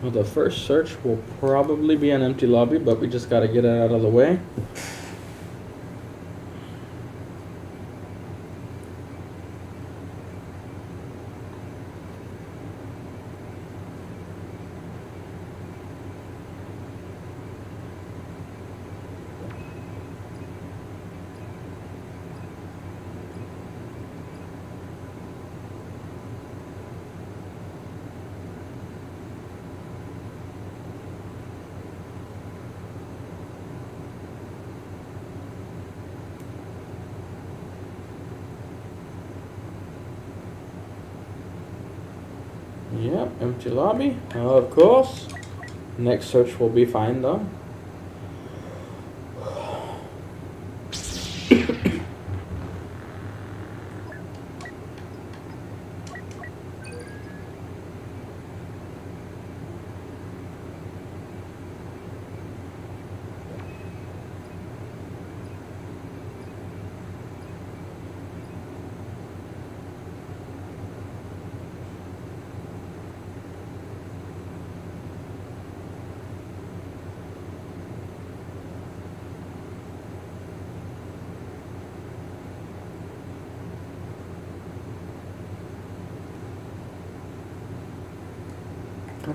Well, the first search will probably be an empty lobby, but we just gotta get it out of the way. Yep, empty lobby, of course. Next search will be fine though.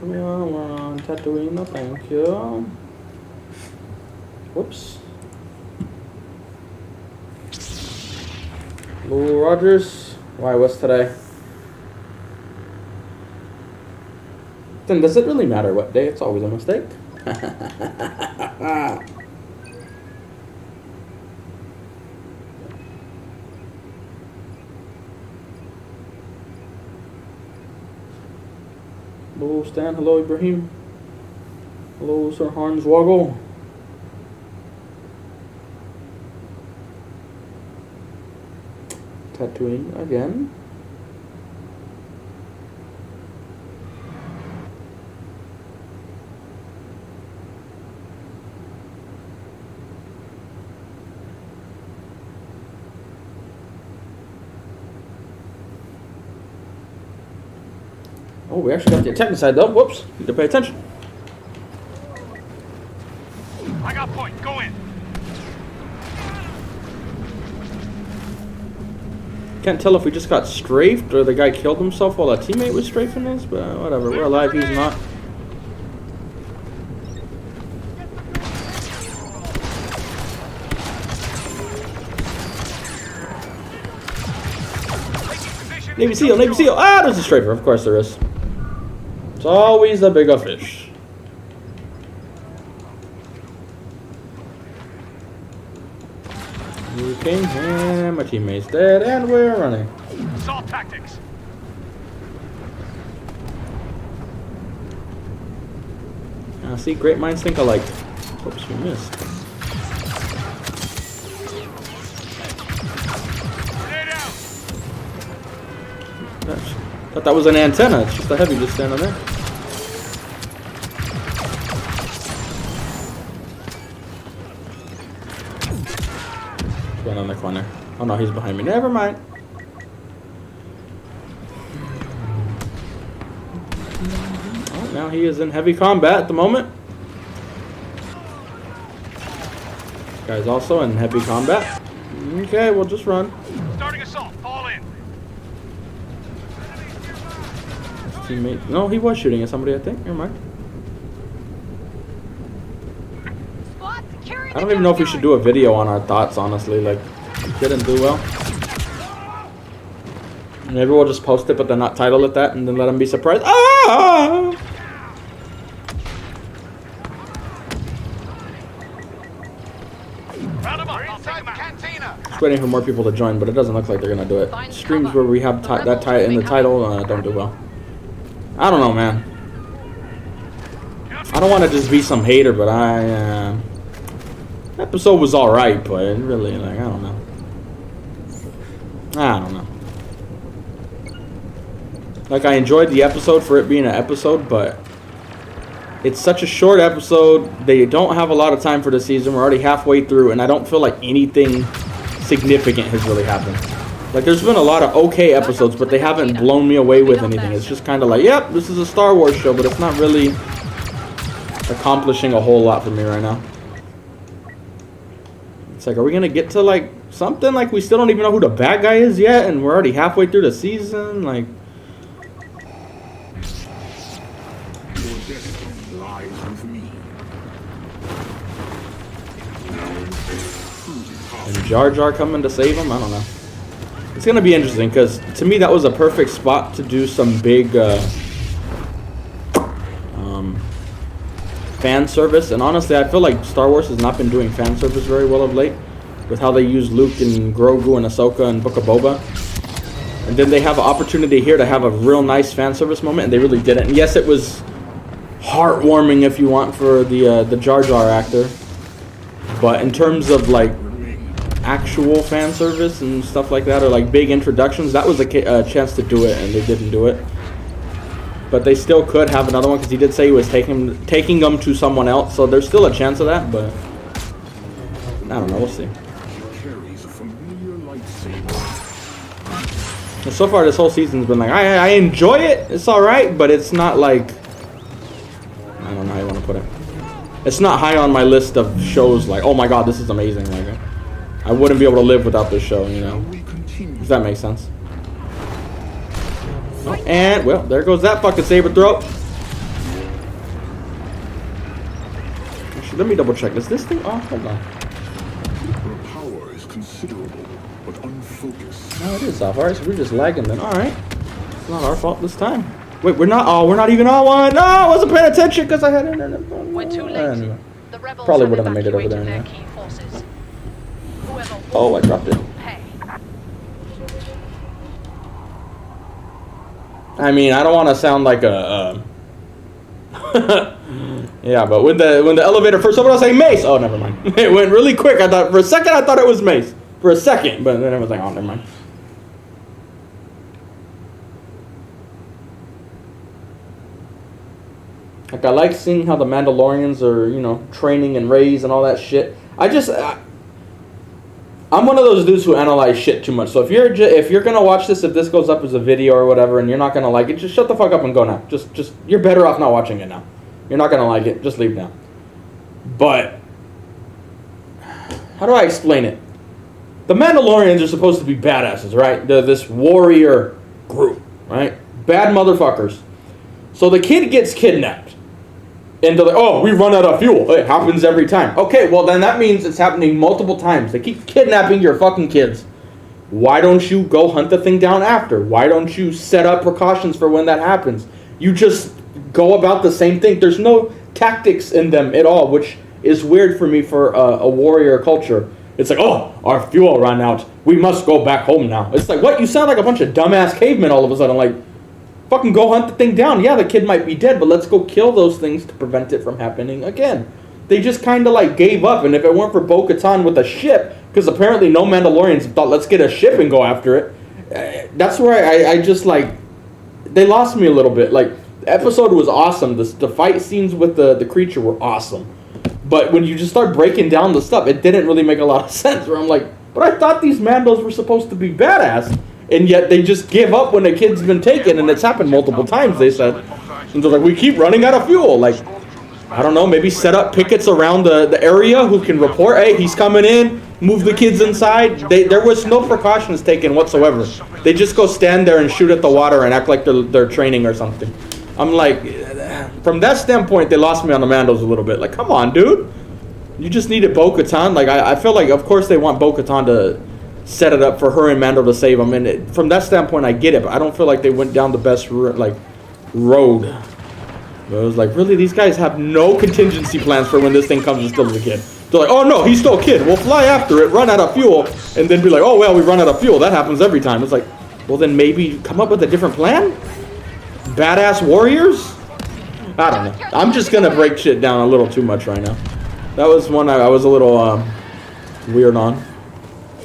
We on Tatooine, thank you. Whoops. Lou Rogers. Why, what's today? Then does it really matter what day? It's always a mistake. Hello Stan, hello Ibrahim. Hello Sir Hornswoggle. Tatooine again. Oh, we actually got the attacking side though. Whoops. Need to pay attention. I got point. Go in. Can't tell if we just got strafed or the guy killed himself while a teammate was strafing us, but whatever. We're alive. He's not. Navy SEAL, Navy SEAL. Ah, there's a strafer. Of course there is. It's always the bigger fish. Okay, and my teammate's dead, and we're running. Assault tactics. See, great minds think alike. Oops, we missed. Thought that was an antenna. It's just a heavy just standing there. Going on the corner. Oh no, he's behind me. Never mind. Oh, now he is in heavy combat at the moment. This guy's also in heavy combat. Okay, we'll just run. Starting assault. Fall in. Teammate. No, he was shooting at somebody, I think. Never mind. I don't even know if we should do a video on our thoughts, honestly. Like, we didn't do well. Maybe we'll just post it, but then not title it that, and then let them be surprised. Ah! Just waiting for more people to join, but it doesn't look like they're gonna do it. Streams where we have that in the title don't do well. I don't know, man. I don't want to just be some hater, but episode was alright, but really, like, I don't know. Like, I enjoyed the episode for it being an episode, but it's such a short episode. They don't have a lot of time for the season. We're already halfway through, and I don't feel like anything significant has really happened. Like, there's been a lot of okay episodes, but they haven't blown me away with anything. It's just kind of like, yep, this is a Star Wars show, but it's not really accomplishing a whole lot for me right now. It's like, are we gonna get to like something? Like, we still don't even know who the bad guy is yet, and we're already halfway through the season. Like, Your destiny lies with me. and Jar Jar coming to save him. I don't know. It's gonna be interesting because to me that was a perfect spot to do some big fan service. And honestly, I feel like Star Wars has not been doing fan service very well of late, with how they use Luke and Grogu and Ahsoka and Book of Boba. And then they have an opportunity here to have a real nice fan service moment, and they really didn't. And yes, it was heartwarming if you want for the Jar Jar actor, but in terms of like actual fan service and stuff like that, or like big introductions, that was a chance to do it, and they didn't do it. But they still could have another one, because he did say he was taking them to someone else, so there's still a chance of that, but I don't know, we'll see. Carries a familiar lightsaber. And so far this whole season's been like, I enjoy it, it's alright, but it's not like, I don't know how you want to put it. It's not high on my list of shows like, oh my god, this is amazing. Like, I wouldn't be able to live without this show, you know. If that makes sense. Oh, and, well, there goes that fucking saber throat. Actually, let me double check. Is this thing off? Hold on. Her power is considerable, but unfocused. No, it is off. Alright, so we're just lagging then. Alright. It's not our fault this time. Wait, we're not even on one. No, I wasn't paying attention because I had internet. We're too late. Anyway. The rebels Probably have wouldn't have made it over there evacuated anyway. their key forces. Whoever Oh, I dropped it. pay. I mean, I don't want to sound like a yeah, but when the elevator first opened, I was saying Mace. Oh, never mind. It went really quick. I thought for a second it was Mace. For a second, but then I was like, oh, never mind. Like, I like seeing how the Mandalorians are, you know, training and raised and all that shit. I'm one of those dudes who analyze shit too much. So if you're gonna watch this, if this goes up as a video or whatever, and you're not gonna like it, just shut the fuck up and go now. Just you're better off not watching it now. You're not gonna like it. Just leave now. But how do I explain it? The Mandalorians are supposed to be badasses, right? They're this warrior group, right? Bad motherfuckers. So the kid gets kidnapped. And they're like, oh, we run out of fuel. It happens every time. Okay, well, then that means it's happening multiple times. They keep kidnapping your fucking kids. Why don't you go hunt the thing down after? Why don't you set up precautions for when that happens? You just go about the same thing. There's no tactics in them at all, which is weird for me for a warrior culture. It's like, oh, our fuel ran out. We must go back home now. It's like, what? You sound like a bunch of dumbass cavemen all of a sudden. Like, fucking go hunt the thing down. Yeah, the kid might be dead, but let's go kill those things to prevent it from happening again. They just kind of like gave up, and if it weren't for Bo-Katan with a ship, because apparently no Mandalorians thought, let's get a ship and go after it. That's where I just like, they lost me a little bit. Like, the episode was awesome. The fight scenes with the creature were awesome. But when you just start breaking down the stuff, it didn't really make a lot of sense. Where I'm like, but I thought these Mandos were supposed to be badass. And yet they just give up when the kid's been taken, and it's happened multiple times, they said. And they're like, we keep running out of fuel. Like, I don't know, maybe set up pickets around the area who can report, hey, he's coming in, move the kids inside. There was no precautions taken whatsoever. They just go stand there and shoot at the water and act like they're training or something. I'm like, from that standpoint, they lost me on the Mandos a little bit. Like, come on, dude. You just needed Bo-Katan. Like, I feel like, of course, they want Bo-Katan to set it up for her and Mando to save him, and from that standpoint I get it, but I don't feel like they went down the best road. But it was like, really, these guys have no contingency plans for when this thing comes and steals the kid. They're like, oh no, he stole a kid, we'll fly after it, run out of fuel, and then be like, oh well, we run out of fuel. That happens every time. It's like, well then maybe come up with a different plan. Badass warriors. I don't know, I'm just gonna break shit down a little too much right now. That was one I was a little weird on.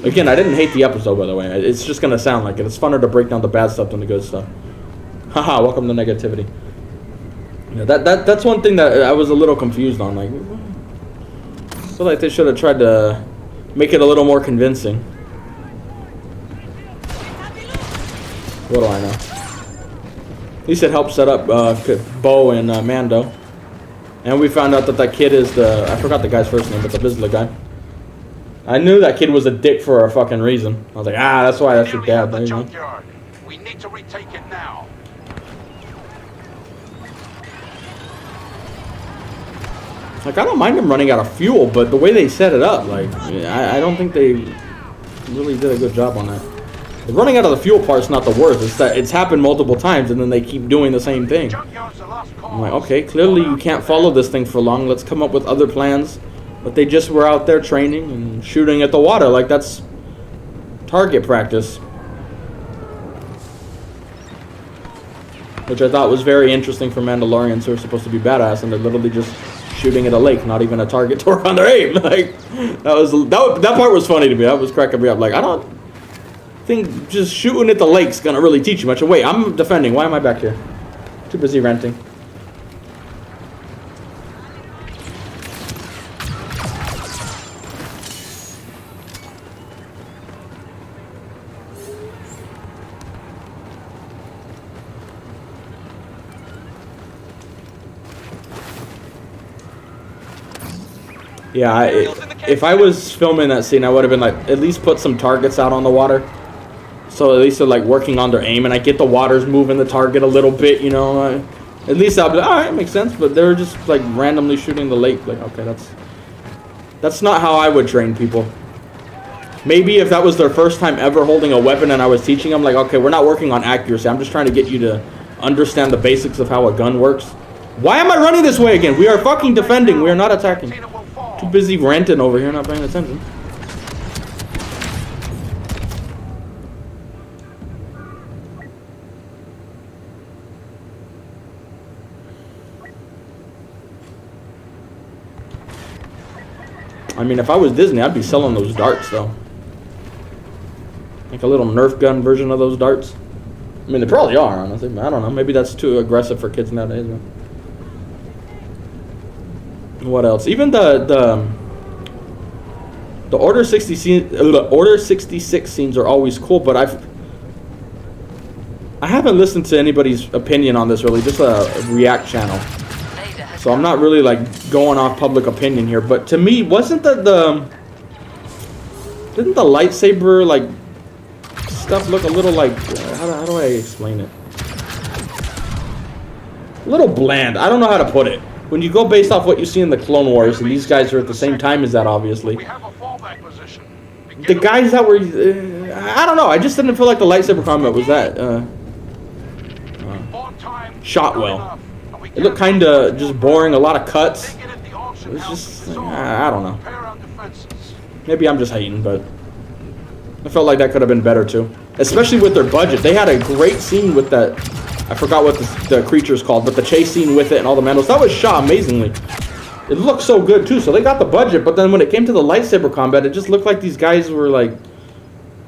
Again, I didn't hate the episode, by the way. It's just going to sound like it. It's funner to break down the bad stuff than the good stuff. Haha, welcome to negativity. Yeah, that's one thing that I was a little confused on. Like, I feel like they should have tried to make it a little more convincing. What do I know? At least it helped set up Bo and Mando. And we found out that that kid is the, I forgot the guy's first name, but the Vizsla guy. I knew that kid was a dick for a fucking reason. I was like, ah, that's why that's your dad. The You know? junkyard. We need to retake it now. Like, I don't mind them running out of fuel, but the way they set it up, like, I don't think they really did a good job on that. The running out of the fuel part's not the worst. It's that it's happened multiple times, and then they keep doing the same thing. Junkyard's the last call. I'm like, okay, clearly you can't follow this thing for long. Let's come up with other plans. But they just were out there training and shooting at the water. Like, that's target practice. Which I thought was very interesting for Mandalorians who are supposed to be badass, and they're literally just shooting at a lake, not even a target to work on their aim. Like, that part was funny to me. That was cracking me up. Like, I don't think just shooting at the lake's gonna really teach you much. Wait, I'm defending. Why am I back here? Too busy renting. Yeah, if I was filming that scene, I would have been like, at least put some targets out on the water. So at least they're like working on their aim, and I get the waters moving the target a little bit, you know. At least I'll be like, alright, makes sense. But they're just like randomly shooting the lake. Like, okay, that's not how I would train people. Maybe if that was their first time ever holding a weapon and I was teaching them, like, okay, we're not working on accuracy. I'm just trying to get you to understand the basics of how a gun works. Why am I running this way again? We are fucking defending. We are not attacking. Too busy ranting over here, not paying attention. I mean, if I was Disney, I'd be selling those darts, though. Like a little Nerf gun version of those darts. I mean, they probably are, honestly. But I don't know. Maybe that's too aggressive for kids nowadays. But what else? Even the Order 66 scenes are always cool, but I haven't listened to anybody's opinion on this really, just a React channel. So I'm not really like going off public opinion here, but to me, wasn't didn't the lightsaber like stuff look a little like how do I explain it? A little bland. I don't know how to put it. When you go based off what you see in the Clone Wars, and these guys are at the same time as that, obviously. We have a fallback position. The guys that were, I don't know. I just didn't feel like the lightsaber combat was that shot well. It looked kind of just boring. A lot of cuts. It was just, I don't know. Maybe I'm just hating, but I felt like that could have been better too. Especially with their budget. They had a great scene with that. I forgot what the creature's called, but the chase scene with it and all the Mandos, that was shot amazingly. It looked so good too, so they got the budget, but then when it came to the lightsaber combat, it just looked like these guys were like,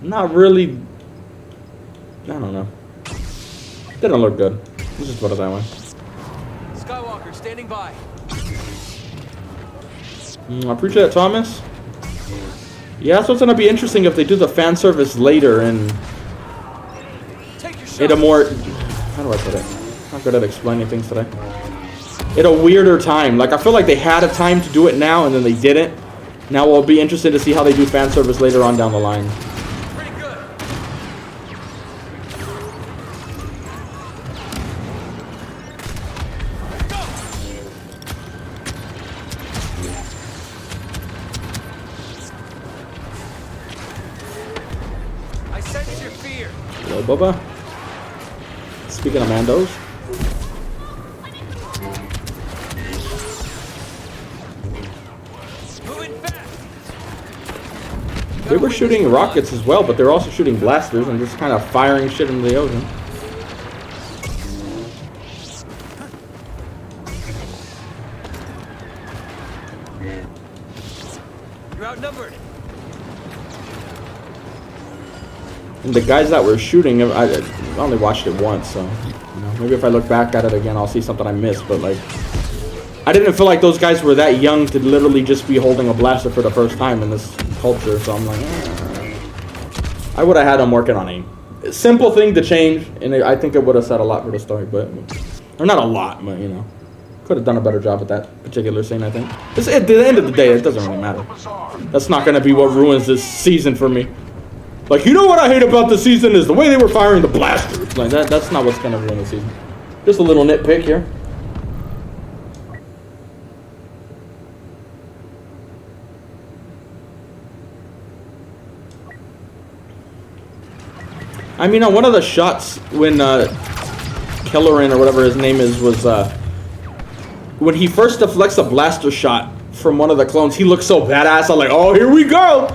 not really, I don't know. Didn't look good. Let's just put it that way. Skywalker standing by. I appreciate it, Thomas. Yeah, so it's gonna be interesting if they do the fan service later and in a more, how do I put it? I'm not good at explaining things today. At a weirder time. Like, I feel like they had a time to do it now and then they didn't. Now we'll be interested to see how they do fan service later on down the line. Pretty good. I sense your fear. Hello, Bubba. Speaking of Mandos. They were shooting rockets as well, but they're also shooting blasters and just kind of firing shit into the ocean. You're outnumbered. And the guys that were shooting, I only watched it once, so you know, maybe if I look back at it again, I'll see something I missed. But like, I didn't feel like those guys were that young to literally just be holding a blaster for the first time in this culture. So I'm like, I would have had them working on aim. Simple thing to change, and I think it would have said a lot for the story, but or not a lot, but you know, Could have done a better job with that particular scene, I think. At the end of the day, it doesn't really matter. That's not going to be what ruins this season for me. Like, you know what I hate about the season is the way they were firing the blasters. Like, that's not what's going to ruin the season. Just a little nitpick here. I mean, on one of the shots when Kelleran or whatever his name is was when he first deflects a blaster shot from one of the clones, he looks so badass. I'm like, oh, here we go.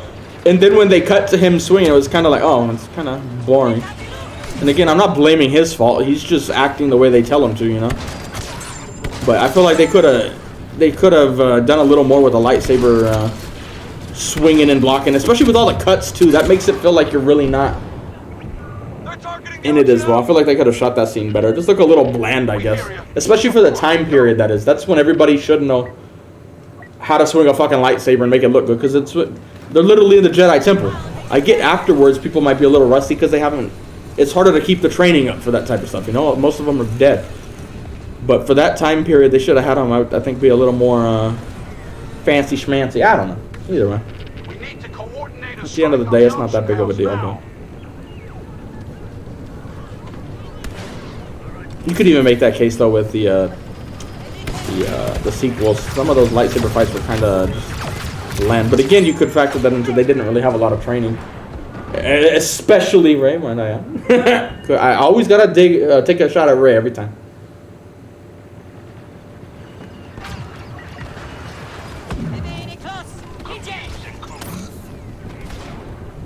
And then when they cut to him swinging, it was kind of like, oh, it's kind of boring. And again, I'm not blaming his fault. He's just acting the way they tell him to, you know. But I feel like they could have done a little more with the lightsaber swinging and blocking, especially with all the cuts too. That makes it feel like you're really not in it as well. I feel like they could have shot that scene better. Just look a little bland, I guess. Especially for the time period that is. That's when everybody should know how to swing a fucking lightsaber and make it look good. Because they're literally in the Jedi Temple. I get afterwards people might be a little rusty because they haven't... It's harder to keep the training up for that type of stuff, you know? Most of them are dead. But for that time period, they should have had them, I think, be a little more fancy schmancy. I don't know. Either way. At the end of the day, it's not that big of a deal, but... You could even make that case though with the sequels. Some of those lightsaber fights were kind of just bland. But again, you could factor that into they didn't really have a lot of training, especially Rey. When I always gotta take a shot at Rey every time.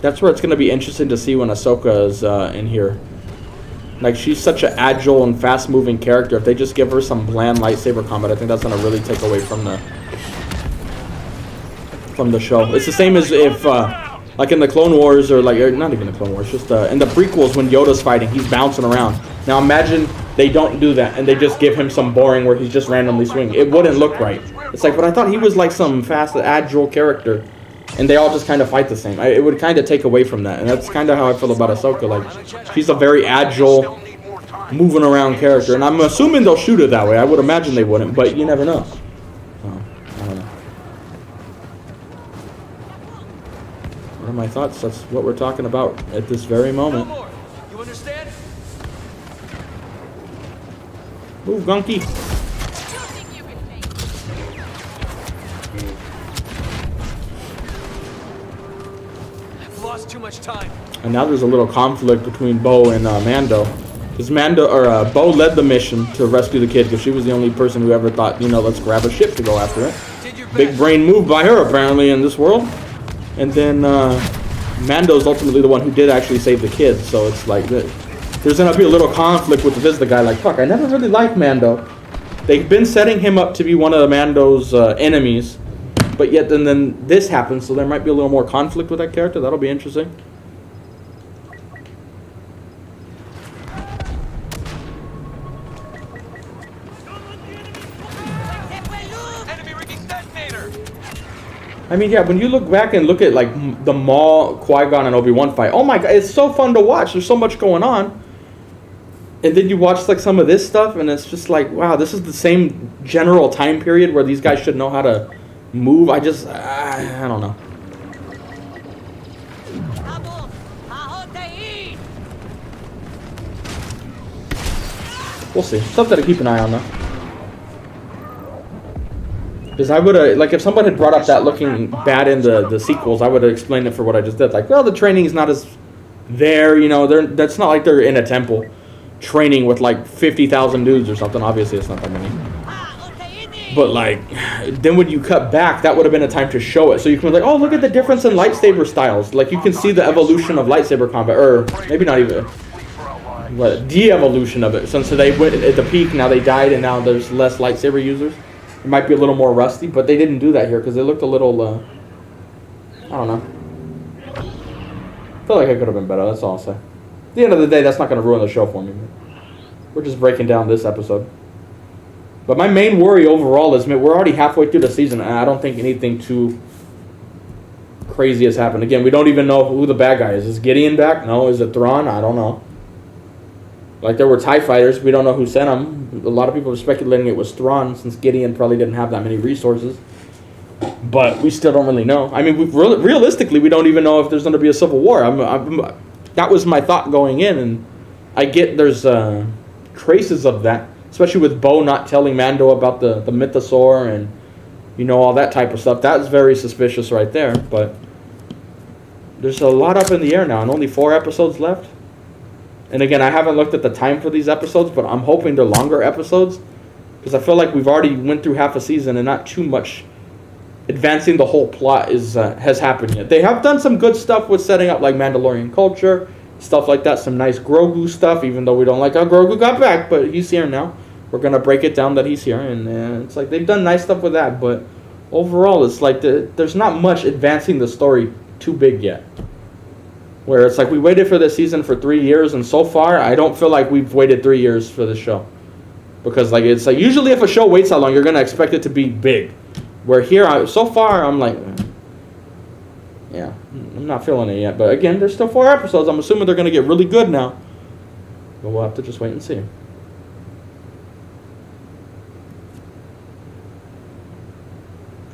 That's where it's gonna be interesting to see when Ahsoka is in here. Like, she's such an agile and fast-moving character. If they just give her some bland lightsaber combat, I think that's going to really take away from the show. It's the same as if, like in the Clone Wars, or like, not even the Clone Wars, just in the prequels when Yoda's fighting, he's bouncing around. Now imagine they don't do that, and they just give him some boring where he's just randomly swinging. It wouldn't look right. It's like, but I thought he was like some fast, agile character. And they all just kind of fight the same. It would kind of take away from that. And that's kind of how I feel about Ahsoka. Like, she's a very agile, moving around character. And I'm assuming they'll shoot it that way. I would imagine they wouldn't, but you never know. So, I don't know. What are my thoughts? That's what we're talking about at this very moment. You understand? Move, Gunky. Too much time. And now there's a little conflict between Bo and Mando. Because Bo led the mission to rescue the kid because she was the only person who ever thought, you know, let's grab a ship to go after it. Big brain move by her apparently in this world. And then Mando's ultimately the one who did actually save the kid. So it's like there's gonna be a little conflict with the guy. Like, fuck, I never really liked Mando. They've been setting him up to be one of the Mando's enemies. But yet, then this happens, so there might be a little more conflict with that character. That'll be interesting. Enemy rigging detonator. I mean, yeah, when you look back and look at, like, the Maul, Qui-Gon, and Obi-Wan fight, oh my god, it's so fun to watch. There's so much going on. And then you watch, like, some of this stuff, and it's just like, wow, this is the same general time period where these guys should know how to move. I don't know. We'll see. Something to keep an eye on, though. Because I would have, like, if someone had brought up that looking bad in the sequels, I would have explained it for what I just did. Like, well, the training is not as there, you know. That's not like they're in a temple training with like 50,000 dudes or something. Obviously, it's not that many. But like, then when you cut back, that would have been a time to show it. So you can be like, oh, look at the difference in lightsaber styles. Like, you can see the evolution of lightsaber combat, or maybe not even de-evolution of it. Since they went at the peak, now they died, and now there's less lightsaber users. It might be a little more rusty, but they didn't do that here because they looked a little. I don't know. I feel like it could have been better. That's all I'll say. At the end of the day, that's not going to ruin the show for me. We're just breaking down this episode. But my main worry overall is, we're already halfway through the season, and I don't think anything too crazy has happened. Again, we don't even know who the bad guy is. Is Gideon back? No. Is it Thrawn? I don't know. Like, there were TIE fighters. We don't know who sent them. A lot of people are speculating it was Thrawn, since Gideon probably didn't have that many resources. But we still don't really know. I mean, realistically, we don't even know if there's going to be a civil war. That was my thought going in, and I get there's traces of that, especially with Bo not telling Mando about the mythosaur and, you know, all that type of stuff. That's very suspicious right there, but there's a lot up in the air now, and only 4 episodes left. And again, I haven't looked at the time for these episodes, but I'm hoping they're longer episodes, because I feel like we've already went through half a season and not too much advancing the whole plot has happened yet. They have done some good stuff with setting up like Mandalorian culture, stuff like that, some nice Grogu stuff, even though we don't like how Grogu got back, but he's here now. We're going to break it down that he's here, and it's like they've done nice stuff with that, but overall it's like there's not much advancing the story too big yet. Where it's like we waited for this season for 3 years, and so far I don't feel like we've waited 3 years for this show. Because like it's like usually if a show waits that long, you're going to expect it to be big. Where here, so far, I'm like, yeah, I'm not feeling it yet. But again, there's still 4 episodes. I'm assuming they're going to get really good now. But we'll have to just wait and see.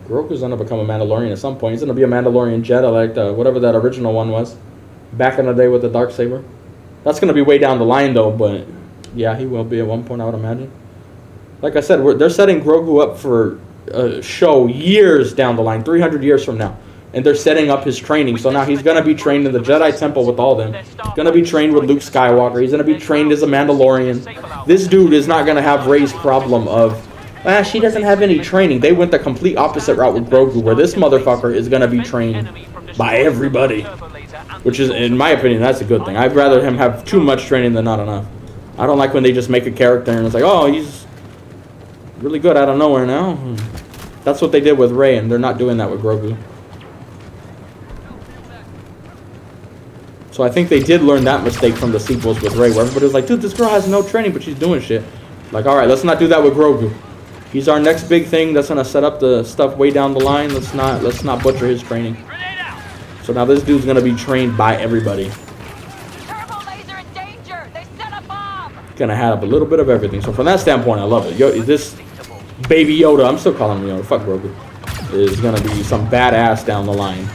Grogu's going to become a Mandalorian at some point. He's going to be a Mandalorian Jedi, like whatever that original one was. Back in the day with the Darksaber. That's going to be way down the line, though. But yeah, he will be at one point, I would imagine. Like I said, they're setting Grogu up for show years down the line, 300 years from now, and they're setting up his training. So now he's going to be trained in the Jedi Temple with all them. He's going to be trained with Luke Skywalker. He's going to be trained as a Mandalorian. This dude is not going to have Rey's problem of, she doesn't have any training. They went the complete opposite route with Grogu, where this motherfucker is going to be trained by everybody, which is, in my opinion, that's a good thing. I'd rather him have too much training than not enough. I don't like when they just make a character and it's like, oh, he's really good out of nowhere now. That's what they did with Rey, and they're not doing that with Grogu. So I think they did learn that mistake from the sequels with Rey, where everybody's like, dude, this girl has no training, but she's doing shit. Like, alright, let's not do that with Grogu. He's our next big thing that's gonna set up the stuff way down the line. Let's not butcher his training. So now this dude's gonna be trained by everybody. Turbo laser in danger. They set a bomb. Gonna have a little bit of everything. So from that standpoint, I love it. This Baby Yoda, I'm still calling him Yoda, fuck Grogu, is gonna be some badass down the line.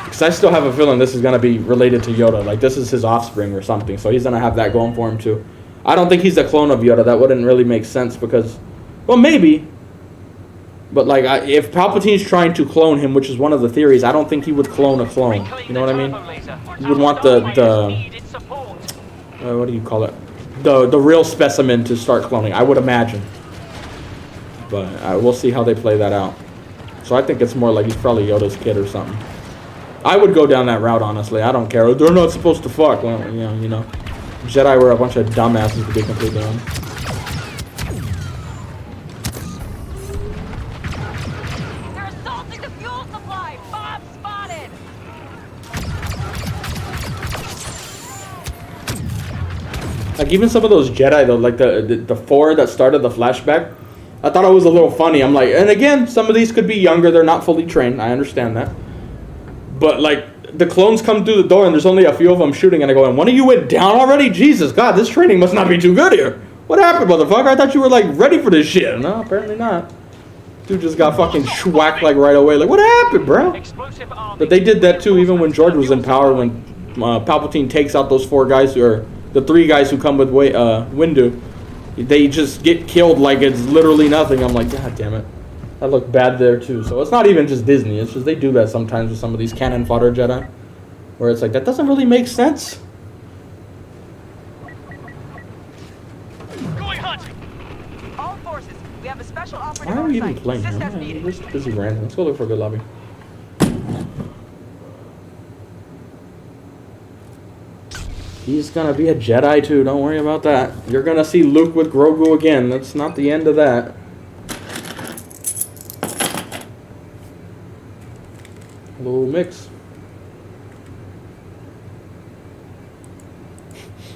Because I still have a feeling this is gonna be related to Yoda, like this is his offspring or something, so he's gonna have that going for him too. I don't think he's a clone of Yoda. That wouldn't really make sense because, well, maybe, but like if Palpatine's trying to clone him, which is one of the theories, I don't think he would clone a clone. You know what I mean? He would want the what do you call it? The real specimen to start cloning, I would imagine. But we'll see how they play that out. So I think it's more like he's probably Yoda's kid or something. I would go down that route, honestly. I don't care. They're not supposed to fuck. Well, you know. Jedi were a bunch of dumbasses, to be completely honest. They're assaulting the fuel supply. Bomb spotted. Like even some of those Jedi though, like the 4 that started the flashback, I thought it was a little funny. I'm like, and again, some of these could be younger. They're not fully trained. I understand that. But like, the clones come through the door and there's only a few of them shooting, and I go, and one of you went down already? Jesus, God, this training must not be too good here. What happened, motherfucker? I thought you were like ready for this shit. No, apparently not. Dude just got fucking schwacked like right away. Like, what happened, bro? But they did that too, even when George was in power, when Palpatine takes out those 4 guys, or the 3 guys who come with Windu. They just get killed like it's literally nothing. I'm like, God damn it. That looked bad there too. So it's not even just Disney. It's just they do that sometimes with some of these cannon fodder Jedi. Where it's like, that doesn't really make sense. Going hunting. All forces, we have a special operative Why are on we even site. playing Assist as here? needed. We're just busy ranting. Let's go look for a good lobby. He's gonna be a Jedi too. Don't worry about that. You're gonna see Luke with Grogu again. That's not the end of that. A little mix.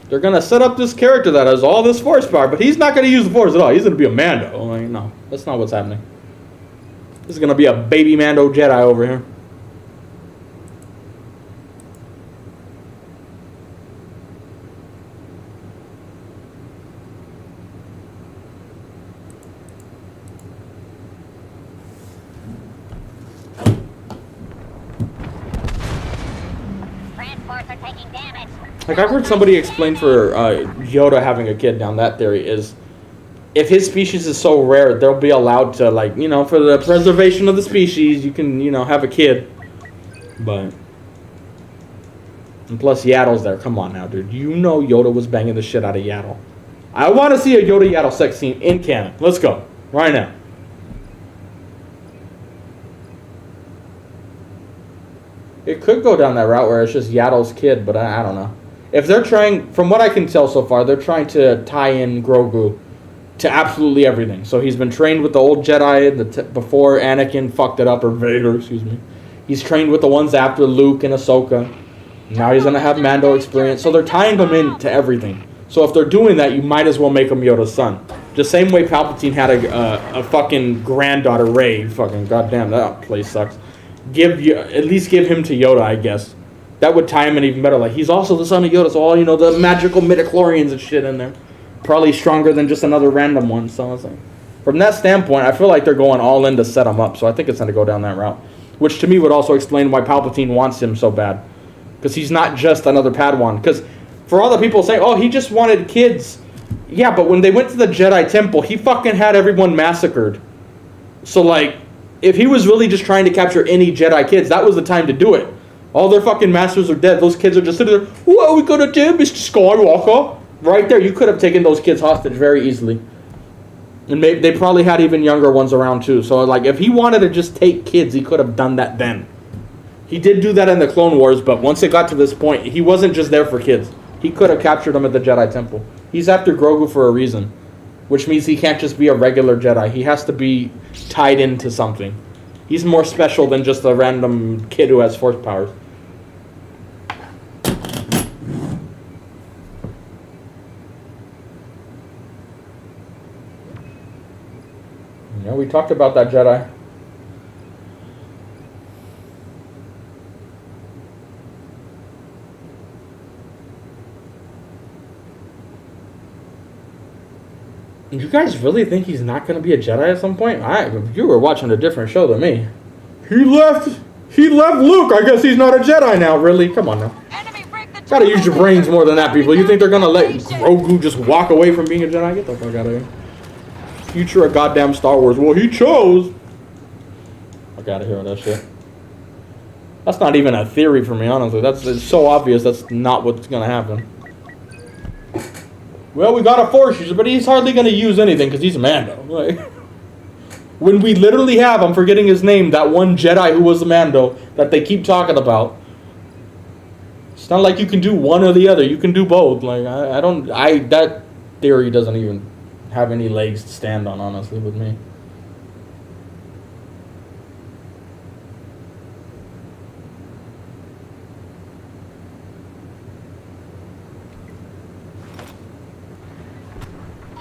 They're gonna set up this character that has all this force power, but he's not gonna use the force at all. He's gonna be a Mando. Like, no, that's not what's happening. This is gonna be a baby Mando Jedi over here. Like, I've heard somebody explain for Yoda having a kid down that theory is if his species is so rare, they'll be allowed to, like, you know, for the preservation of the species, you can, you know, have a kid. But, and plus Yaddle's there. Come on now, dude. You know Yoda was banging the shit out of Yaddle. I want to see a Yoda Yaddle sex scene in canon. Let's go. Right now. It could go down that route where it's just Yaddle's kid, but I don't know. If they're trying, from what I can tell so far, they're trying to tie in Grogu to absolutely everything. So he's been trained with the old Jedi before Anakin fucked it up, or Vader, excuse me. He's trained with the ones after Luke and Ahsoka. Now he's going to have Mando experience. So they're tying him into everything. So if they're doing that, you might as well make him Yoda's son. The same way Palpatine had a fucking granddaughter, Rey. Fucking goddamn, that place sucks. At least give him to Yoda, I guess. That would tie him in even better. Like, he's also the son of Yoda, so all, you know, the magical midichlorians and shit in there. Probably stronger than just another random one. So I was like, from that standpoint, I feel like they're going all in to set him up. So I think it's going to go down that route. Which to me would also explain why Palpatine wants him so bad. Because he's not just another Padawan. Because for all the people saying, oh, he just wanted kids. Yeah, but when they went to the Jedi Temple, he fucking had everyone massacred. So, like, if he was really just trying to capture any Jedi kids, that was the time to do it. All their fucking masters are dead. Those kids are just sitting there, what are we going to do, Mr. Skywalker? Right there, you could have taken those kids hostage very easily. And maybe they probably had even younger ones around too. So, like, if he wanted to just take kids, he could have done that then. He did do that in the Clone Wars, but once it got to this point, he wasn't just there for kids. He could have captured them at the Jedi Temple. He's after Grogu for a reason. Which means he can't just be a regular Jedi. He has to be tied into something. He's more special than just a random kid who has force powers. Yeah, we talked about that Jedi. You guys really think he's not going to be a Jedi at some point? You were watching a different show than me. He left Luke. I guess he's not a Jedi now. Really? Come on now. Gotta use your brains more than that, people. You think they're going to let Grogu just walk away from being a Jedi? Get the fuck out of here. Future of goddamn Star Wars. Well, he chose. I gotta hear that shit. That's not even a theory for me, honestly. It's so obvious that's not what's going to happen. Well, we got a Force user, but he's hardly going to use anything because he's a Mando. Like, when we literally have, I'm forgetting his name, that one Jedi who was a Mando that they keep talking about. It's not like you can do one or the other. You can do both. Like, that theory doesn't even have any legs to stand on, honestly, with me.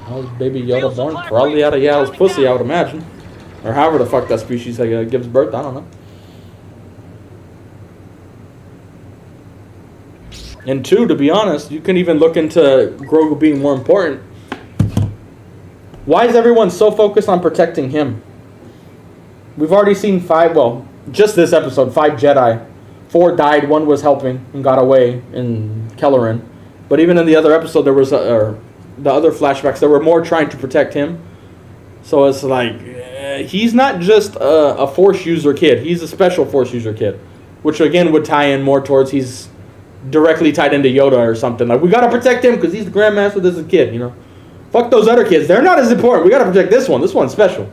How's Baby Yoda born? Probably out of Yaddle's pussy, I would imagine. Or however the fuck that species gives birth, I don't know. And two, to be honest, you can even look into Grogu being more important. Why is everyone so focused on protecting him? We've already seen just this episode, 5 Jedi. 4 died, 1 was helping and got away in Kelleran. But even in the other episode, there was the other flashbacks, there were more trying to protect him. So it's like, he's not just a Force user kid. He's a special Force user kid. Which again would tie in more towards he's directly tied into Yoda or something. Like, we gotta protect him because he's the Grandmaster, this is a kid, you know. Fuck those other kids. They're not as important. We gotta protect this one. This one's special.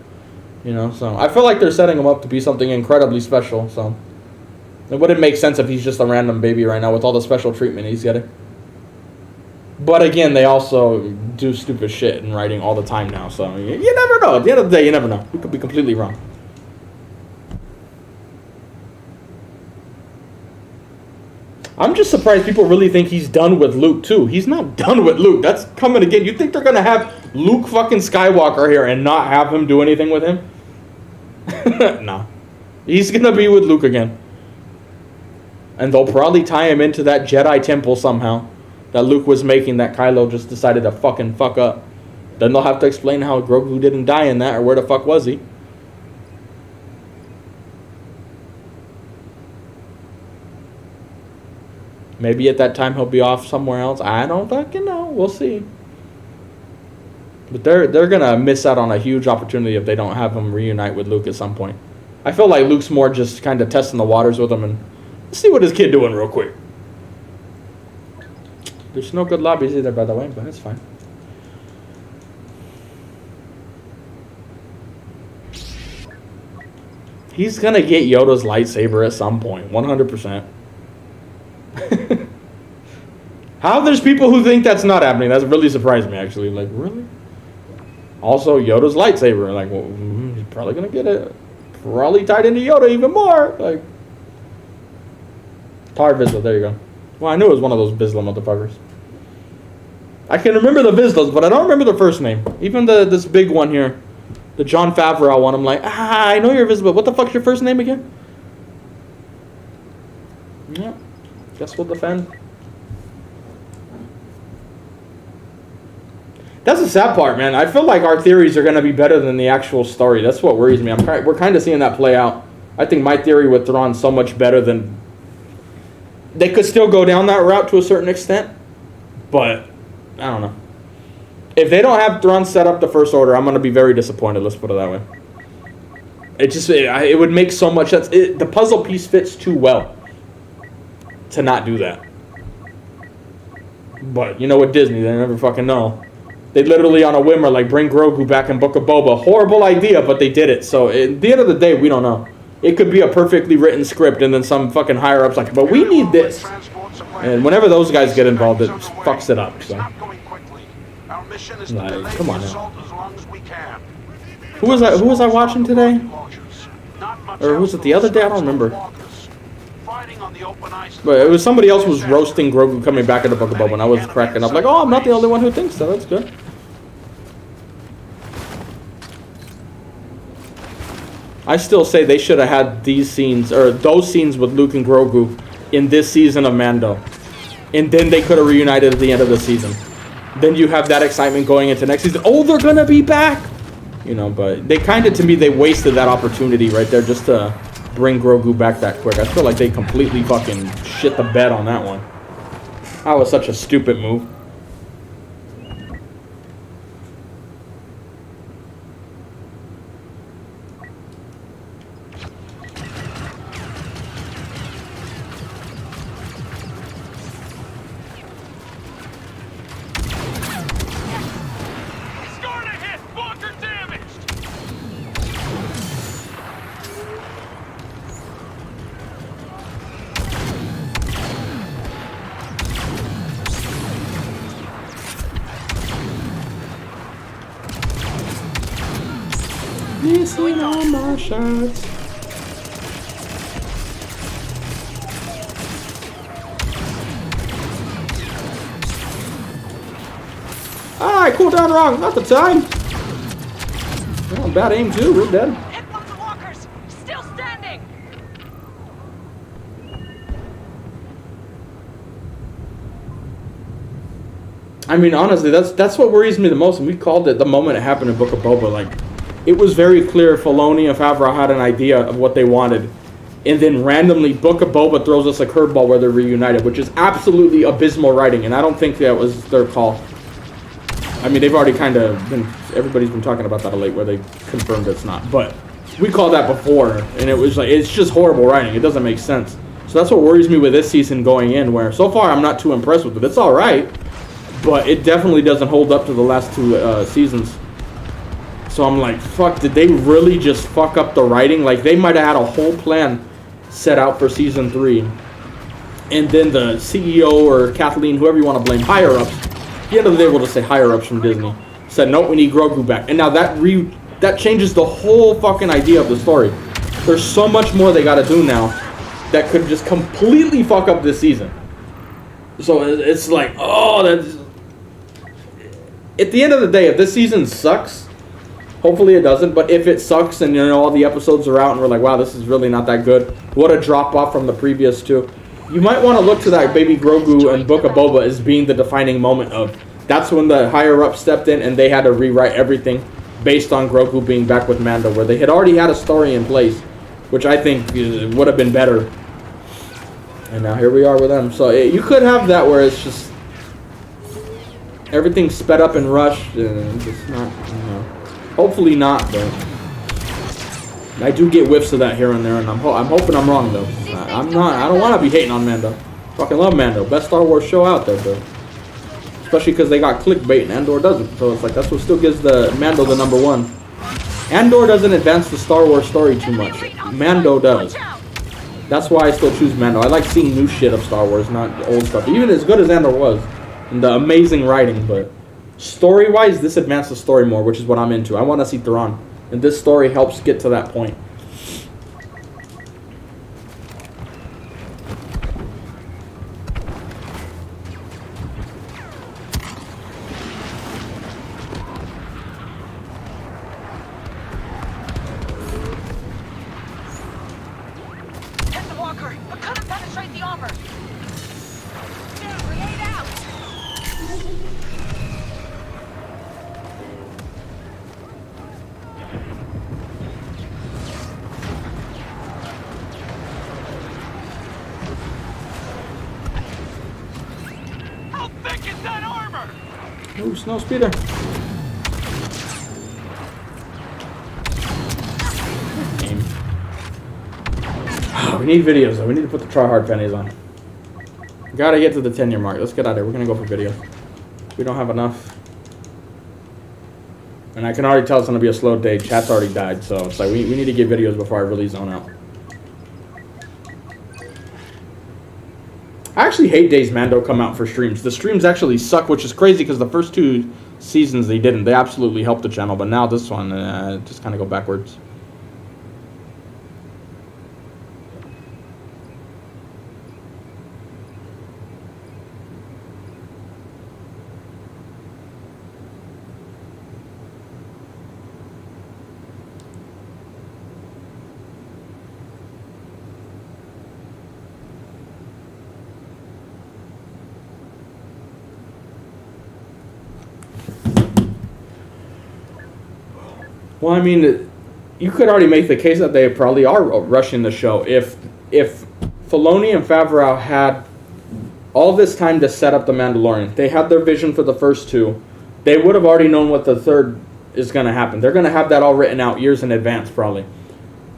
You know, so I feel like they're setting him up to be something incredibly special. So it wouldn't make sense if he's just a random baby right now with all the special treatment he's getting. But again, they also do stupid shit in writing all the time now. So you never know. At the end of the day, you never know. We could be completely wrong. I'm just surprised people really think he's done with Luke, too. He's not done with Luke. That's coming again. You think they're going to have Luke fucking Skywalker here and not have him do anything with him? Nah. He's going to be with Luke again. And they'll probably tie him into that Jedi temple somehow that Luke was making that Kylo just decided to fucking fuck up. Then they'll have to explain how Grogu didn't die in that, or where the fuck was he? Maybe at that time he'll be off somewhere else. I don't fucking know. We'll see. But they're gonna miss out on a huge opportunity if they don't have him reunite with Luke at some point. I feel like Luke's more just kind of testing the waters with him and see what his kid doing real quick. There's no good lobbies either, by the way, but it's fine. He's gonna get Yoda's lightsaber at some point, 100%. How there's people who think that's not happening? That's really surprised me, actually. Like, really? Also, Yoda's lightsaber. Like, well, he's probably gonna get it. Probably tied into Yoda even more. Like, Tar Vizsla. There you go. Well, I knew it was one of those Vizsla motherfuckers. I can remember the Vizslas, but I don't remember the first name. Even this big one here, the Jon Favreau one. I'm like, I know you're Vizsla, but what the fuck's your first name again? Yeah, guess we'll defend. That's the sad part, man. I feel like our theories are going to be better than the actual story. That's what worries me. We're kind of seeing that play out. I think my theory with Thrawn's so much better than... They could still go down that route to a certain extent, but I don't know. If they don't have Thrawn set up the First Order, I'm going to be very disappointed. Let's put it that way. It would make so much sense. The puzzle piece fits too well to not do that. But, you know, with Disney, they never fucking know. They literally on a whim are like, bring Grogu back in Book of Boba. Horrible idea, but they did it. So at the end of the day, we don't know. It could be a perfectly written script and then some fucking higher ups like, but we need this. And whenever those guys get involved, it fucks it up. So, like, come on now. Who was I watching today? Or was it the other day? I don't remember. But it was somebody else who was roasting Grogu coming back in the Book of Boba, and I was cracking up like, oh, I'm not the only one who thinks so. That's good. I still say they should have had these scenes, or those scenes with Luke and Grogu in this season of Mando. And then they could have reunited at the end of the season. Then you have that excitement going into next season. Oh, they're going to be back! You know, but they kind of, to me, they wasted that opportunity right there just to bring Grogu back that quick. I feel like they completely fucking shit the bed on that one. That was such a stupid move. Missing all my shots. Ah, I cooled down wrong. Not the time. Oh, bad aim too. We're dead. Hit one of the walkers. Still standing. I mean, honestly, that's what worries me the most. And we called it the moment it happened in Book of Boba. Like, it was very clear Filoni and Favreau had an idea of what they wanted. And then randomly, Book of Boba throws us a curveball where they're reunited, which is absolutely abysmal writing. And I don't think that was their call. I mean, they've already kind of been... Everybody's been talking about that of late where they confirmed it's not. But we called that before. And it was like, it's just horrible writing. It doesn't make sense. So that's what worries me with this season going in, where so far I'm not too impressed with it. It's all right. But it definitely doesn't hold up to the last two seasons. So I'm like, fuck, did they really just fuck up the writing? Like, they might have had a whole plan set out for Season 3. And then the CEO or Kathleen, whoever you want to blame, higher-ups, at the end of the day, we'll just say higher-ups from Disney, said, nope, we need Grogu back. And now that changes the whole fucking idea of the story. There's so much more they got to do now that could just completely fuck up this season. So it's like, oh, that's... At the end of the day, if this season sucks... Hopefully it doesn't, but if it sucks and, you know, all the episodes are out and we're like, wow, this is really not that good, what a drop off from the previous two, you might want to look to that Baby Grogu and Book of Boba as being the defining moment of, that's when the higher up stepped in and they had to rewrite everything based on Grogu being back with Mando, where they had already had a story in place, which I think would have been better And now here we are with them. So you could have that where it's just everything's sped up and rushed, and just not, you know. Hopefully not, but I do get whiffs of that here and there, and I'm hoping I'm wrong though. I don't want to be hating on Mando. Fucking love Mando. Best Star Wars show out there, though. Especially because they got clickbait and Andor doesn't. So it's like that's what still gives the Mando the #1. Andor doesn't advance the Star Wars story too much. Mando does. That's why I still choose Mando. I like seeing new shit of Star Wars, not the old stuff. Even as good as Andor was, and the amazing writing, but story-wise, this advances the story more, which is what I'm into. I want to see Thrawn, and this story helps get to that point. Ooh, snow speeder. We need videos though. We need to put the try-hard pennies on. Gotta get to the 10-year mark. Let's get out of here. We're gonna go for videos. We don't have enough. And I can already tell it's gonna be a slow day. Chat's already died, so it's like we need to get videos before I really zone out. I actually hate days Mando come out for streams. The streams actually suck, which is crazy because the first 2 seasons they didn't. They absolutely helped the channel, but now this one just kind of go backwards. Well, I mean, you could already make the case that they probably are rushing the show. If Filoni and Favreau had all this time to set up The Mandalorian, they had their vision for the first 2, they would have already known what the third is going to happen. They're going to have that all written out years in advance, probably.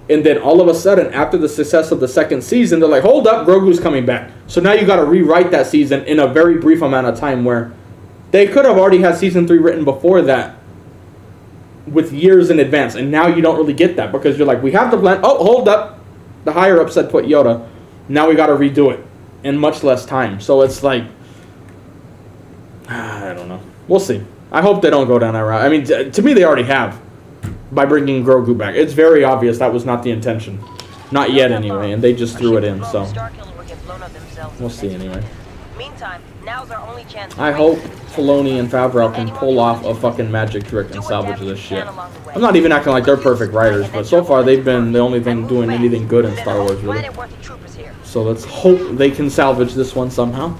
And then all of a sudden, after the success of the second season, they're like, hold up, Grogu's coming back. So now you got to rewrite that season in a very brief amount of time, where they could have already had season 3 written before that, with years in advance, and now you don't really get that because you're like, we have the plan. Oh, hold up, the higher up said put Yoda. Now we got to redo it in much less time. So it's like, I don't know. We'll see. I hope they don't go down that route. I mean, to me, they already have by bringing Grogu back. It's very obvious that was not the intention, not yet anyway, and they just threw it in. So we'll see anyway. Meantime, now's our only chance. I hope Filoni and Favreau can pull off a fucking magic trick and salvage this shit. I'm not even acting like they're perfect writers, but so far they've been the only thing doing anything good in Star Wars, really. So let's hope they can salvage this one somehow.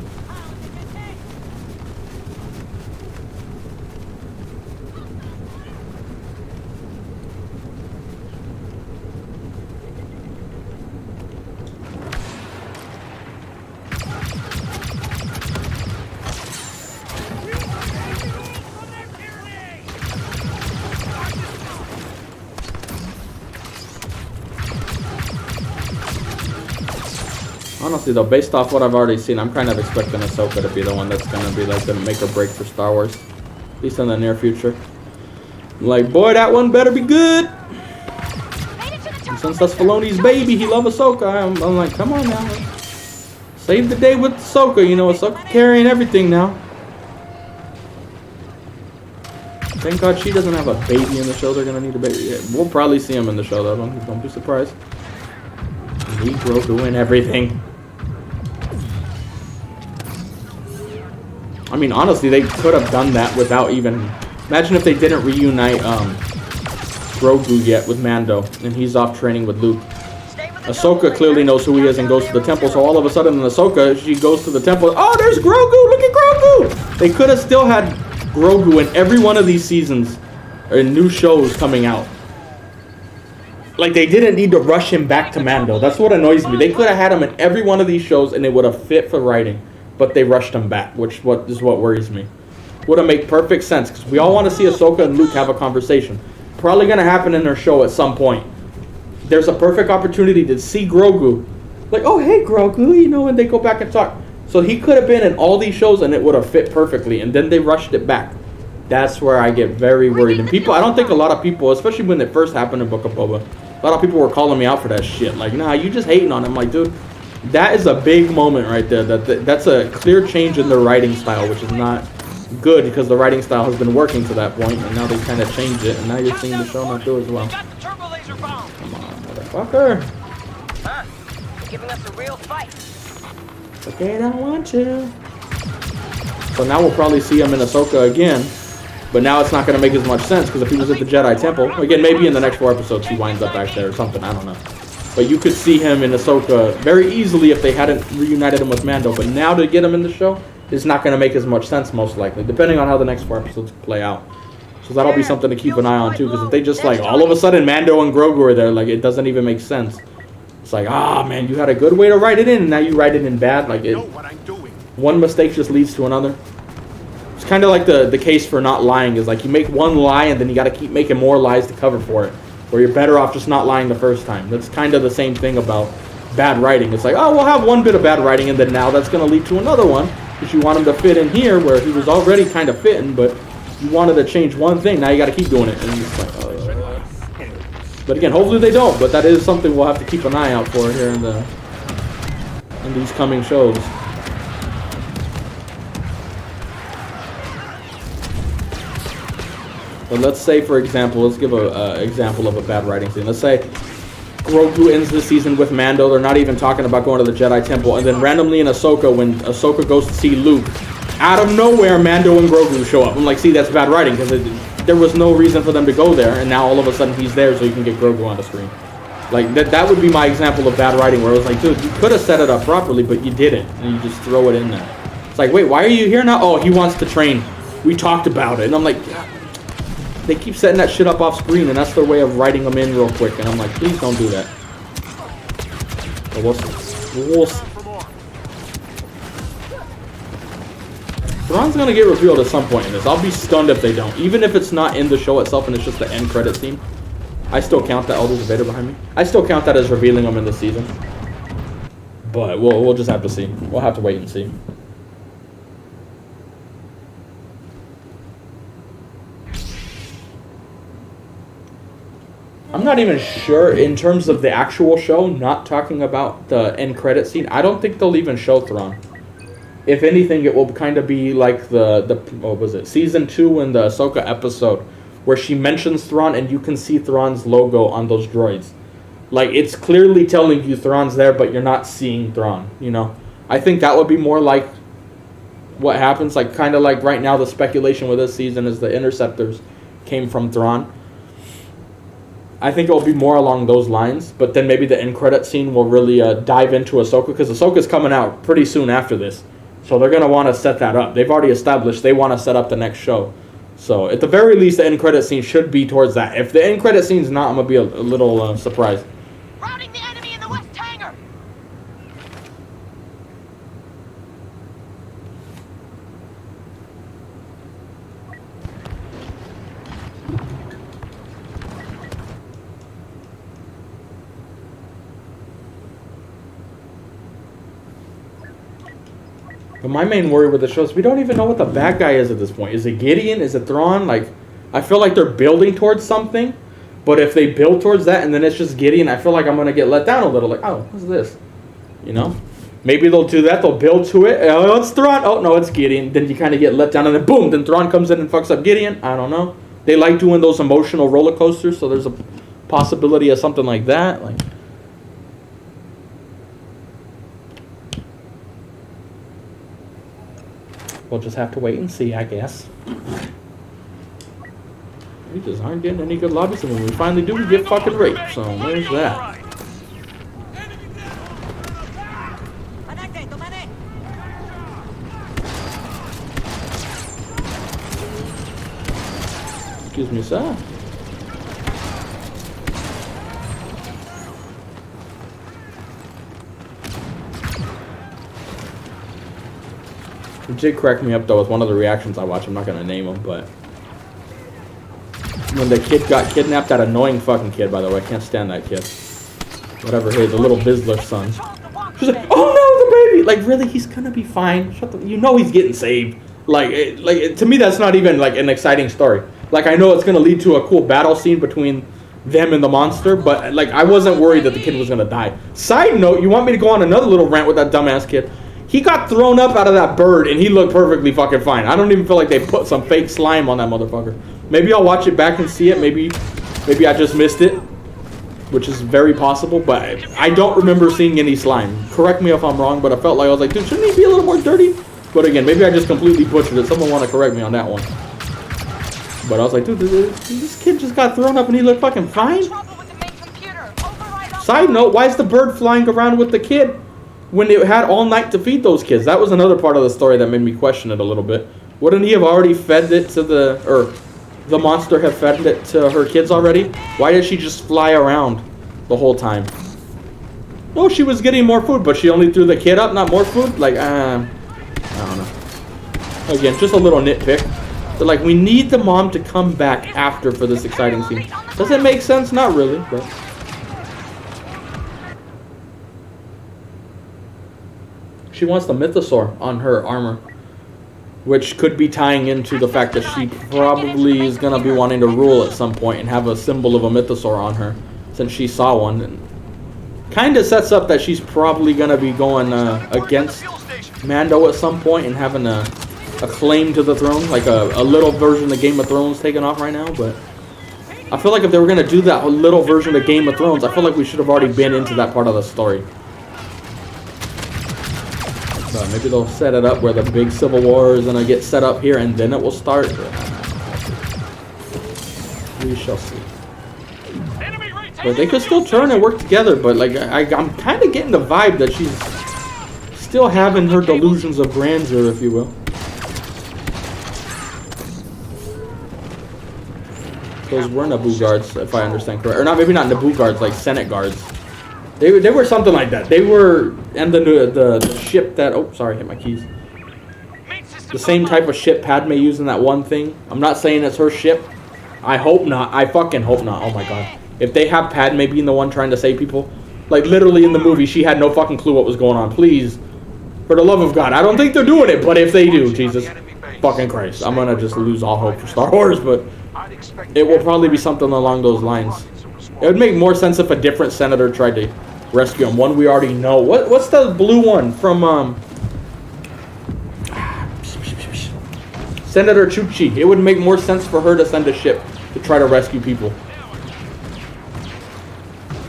Honestly though, based off what I've already seen, I'm kind of expecting Ahsoka to be the one that's going to be like the make or break for Star Wars. At least in the near future. I'm like, boy, that one better be good. And since that's Filoni's baby, he loves Ahsoka. I'm like, come on now. Save the day with Ahsoka. You know, Ahsoka carrying everything now. Thank God she doesn't have a baby in the show. They're going to need a baby. Yeah, we'll probably see him in the show though. Don't be surprised. Need Grogu and everything. I mean, honestly, they could have done that without even... Imagine if they didn't reunite Grogu yet with Mando, and he's off training with Luke. Ahsoka clearly knows who he is and goes to the temple, so all of a sudden in Ahsoka, she goes to the temple. Oh, there's Grogu! Look at Grogu! They could have still had Grogu in every one of these seasons, or new shows coming out. Like, they didn't need to rush him back to Mando. That's what annoys me. They could have had him in every one of these shows and it would have fit for writing. But they rushed him back, which is what worries me. Would have made perfect sense, because we all want to see Ahsoka and Luke have a conversation. Probably going to happen in their show at some point. There's a perfect opportunity to see Grogu. Like, oh, hey, Grogu, you know, and they go back and talk. So he could have been in all these shows and it would have fit perfectly. And then they rushed it back. That's where I get very worried. And people, I don't think a lot of people, especially when it first happened in Book of Boba, a lot of people were calling me out for that shit. Like, nah, you just hating on him. Like, dude, that is a big moment right there. That's a clear change in their writing style, which is not good because the writing style has been working to that point, and now they kind of changed it, and now you're seeing the show not do as well. Got the turbo laser bomb. Come on, motherfucker. Huh? Giving us a real fight. Okay, I don't want to. So now we'll probably see him in Ahsoka again, but now it's not going to make as much sense, because if he was at the Jedi Temple, again, maybe in the next 4 episodes he winds up back there or something, I don't know. But you could see him in Ahsoka very easily if they hadn't reunited him with Mando, but now to get him in the show, it's not going to make as much sense, most likely, depending on how the next 4 episodes play out. So that'll be something to keep an eye on, too, because if they just, like, all of a sudden Mando and Grogu are there, like, it doesn't even make sense. It's like, ah, man, you had a good way to write it in, and now you write it in bad. Like, one mistake just leads to another. It's kind of like the case for not lying, is like, you make one lie, and then you got to keep making more lies to cover for it. Or you're better off just not lying the first time. That's kind of the same thing about bad writing. It's like, oh, we'll have one bit of bad writing, and then now that's going to lead to another one. Because you want him to fit in here where he was already kind of fitting, but you wanted to change one thing. Now you got to keep doing it. And it's like, but again, hopefully they don't. But that is something we'll have to keep an eye out for here in these coming shows. But let's say, for example, let's give an example of a bad writing scene. Let's say Grogu ends the season with Mando. They're not even talking about going to the Jedi Temple. And then randomly in Ahsoka, when Ahsoka goes to see Luke, out of nowhere, Mando and Grogu show up. I'm like, see, that's bad writing, because there was no reason for them to go there. And now all of a sudden he's there so you can get Grogu on the screen. Like, that would be my example of bad writing, where it was like, dude, you could have set it up properly, but you didn't. And you just throw it in there. It's like, wait, why are you here now? Oh, he wants to train. We talked about it. And I'm like, yeah. They keep setting that shit up off screen, and that's their way of writing them in real quick. And I'm like, please don't do that. But we'll see. Thrawn's gonna get revealed at some point in this. I'll be stunned if they don't. Even if it's not in the show itself and it's just the end credit scene. I still count that. Oh, there's a Vader behind me. I still count that as revealing them in the season. But we'll just have to see. We'll have to wait and see. I'm not even sure in terms of the actual show, not talking about the end credit scene. I don't think they'll even show Thrawn. If anything, it will kind of be like the what was it, season 2 in the Ahsoka episode, where she mentions Thrawn and you can see Thrawn's logo on those droids. Like, it's clearly telling you Thrawn's there, but you're not seeing Thrawn, you know? I think that would be more like what happens, like kind of like right now the speculation with this season is the Interceptors came from Thrawn. I think it will be more along those lines, but then maybe the end credit scene will really dive into Ahsoka, because Ahsoka's coming out pretty soon after this. So they're going to want to set that up. They've already established they want to set up the next show. So at the very least, the end credit scene should be towards that. If the end credit scene's not, I'm going to be a little surprised. Routing the enemy in the west hangar. But my main worry with the show is we don't even know what the bad guy is at this point. Is it Gideon? Is it Thrawn? Like, I feel like they're building towards something. But if they build towards that and then it's just Gideon, I feel like I'm going to get let down a little. Like, oh, what's this? You know? Maybe they'll do that. They'll build to it. Oh, it's Thrawn. Oh, no, it's Gideon. Then you kind of get let down. And then boom, then Thrawn comes in and fucks up Gideon. I don't know. They like doing those emotional roller coasters. So there's a possibility of something like that. Like, we'll just have to wait and see, I guess. We just aren't getting any good lobbies, and when we finally do, we get fucking raped. So there's that. Excuse me, sir. It did crack me up though with one of the reactions I watched. I'm not gonna name them, but when the kid got kidnapped, that annoying fucking kid, by the way, I can't stand that kid. Whatever, hey, the little Bizzler's son. She's like, oh no, the baby! Like, really, he's gonna be fine. Shut the, you know he's getting saved. Like, to me, that's not even like an exciting story. Like, I know it's gonna lead to a cool battle scene between them and the monster, but like, I wasn't worried that the kid was gonna die. Side note, you want me to go on another little rant with that dumbass kid? He got thrown up out of that bird, and he looked perfectly fucking fine. I don't even feel like they put some fake slime on that motherfucker. Maybe I'll watch it back and see it. Maybe I just missed it, which is very possible, but I don't remember seeing any slime. Correct me if I'm wrong, but I felt like I was like, dude, shouldn't he be a little more dirty? But again, maybe I just completely butchered it. Someone want to correct me on that one. But I was like, dude, this kid just got thrown up and he looked fucking fine. Side note, why is the bird flying around with the kid when it had all night to feed those kids? That was another part of the story that made me question it a little bit. Wouldn't he have already fed it to the monster have fed it to her kids already? Why did she just fly around the whole time? No, she was getting more food, but she only threw the kid up, not more food? Like, I don't know. Again, just a little nitpick. But like, we need the mom to come back after for this exciting scene. Does it make sense? Not really, but... She wants the mythosaur on her armor, which could be tying into the fact that she probably is going to be wanting to rule at some point and have a symbol of a mythosaur on her, since she saw one. And kind of sets up that she's probably going to be going against Mando at some point and having a claim to the throne, like a little version of Game of Thrones taking off right now. But I feel like if they were going to do that little version of Game of Thrones, I feel like we should have already been into that part of the story. So maybe they'll set it up where the big civil war is going to get set up here and then it will start. We shall see. But they could still turn and work together, but like I'm kind of getting the vibe that she's still having her delusions of grandeur, if you will. Those were Naboo guards, if I understand correct. Or not, maybe not Naboo guards, like Senate guards. They were something like that. They were, and the ship that, oh, sorry, hit my keys. The same type of ship Padme used in that one thing. I'm not saying it's her ship. I hope not. I fucking hope not. Oh my god. If they have Padme being the one trying to save people, like literally in the movie, she had no fucking clue what was going on. Please, for the love of God. I don't think they're doing it, but if they do, Jesus fucking Christ, I'm gonna just lose all hope for Star Wars, but it will probably be something along those lines. It would make more sense if a different senator tried to rescue him. One we already know. What's the blue one from Senator Chuchi? It would make more sense for her to send a ship to try to rescue people.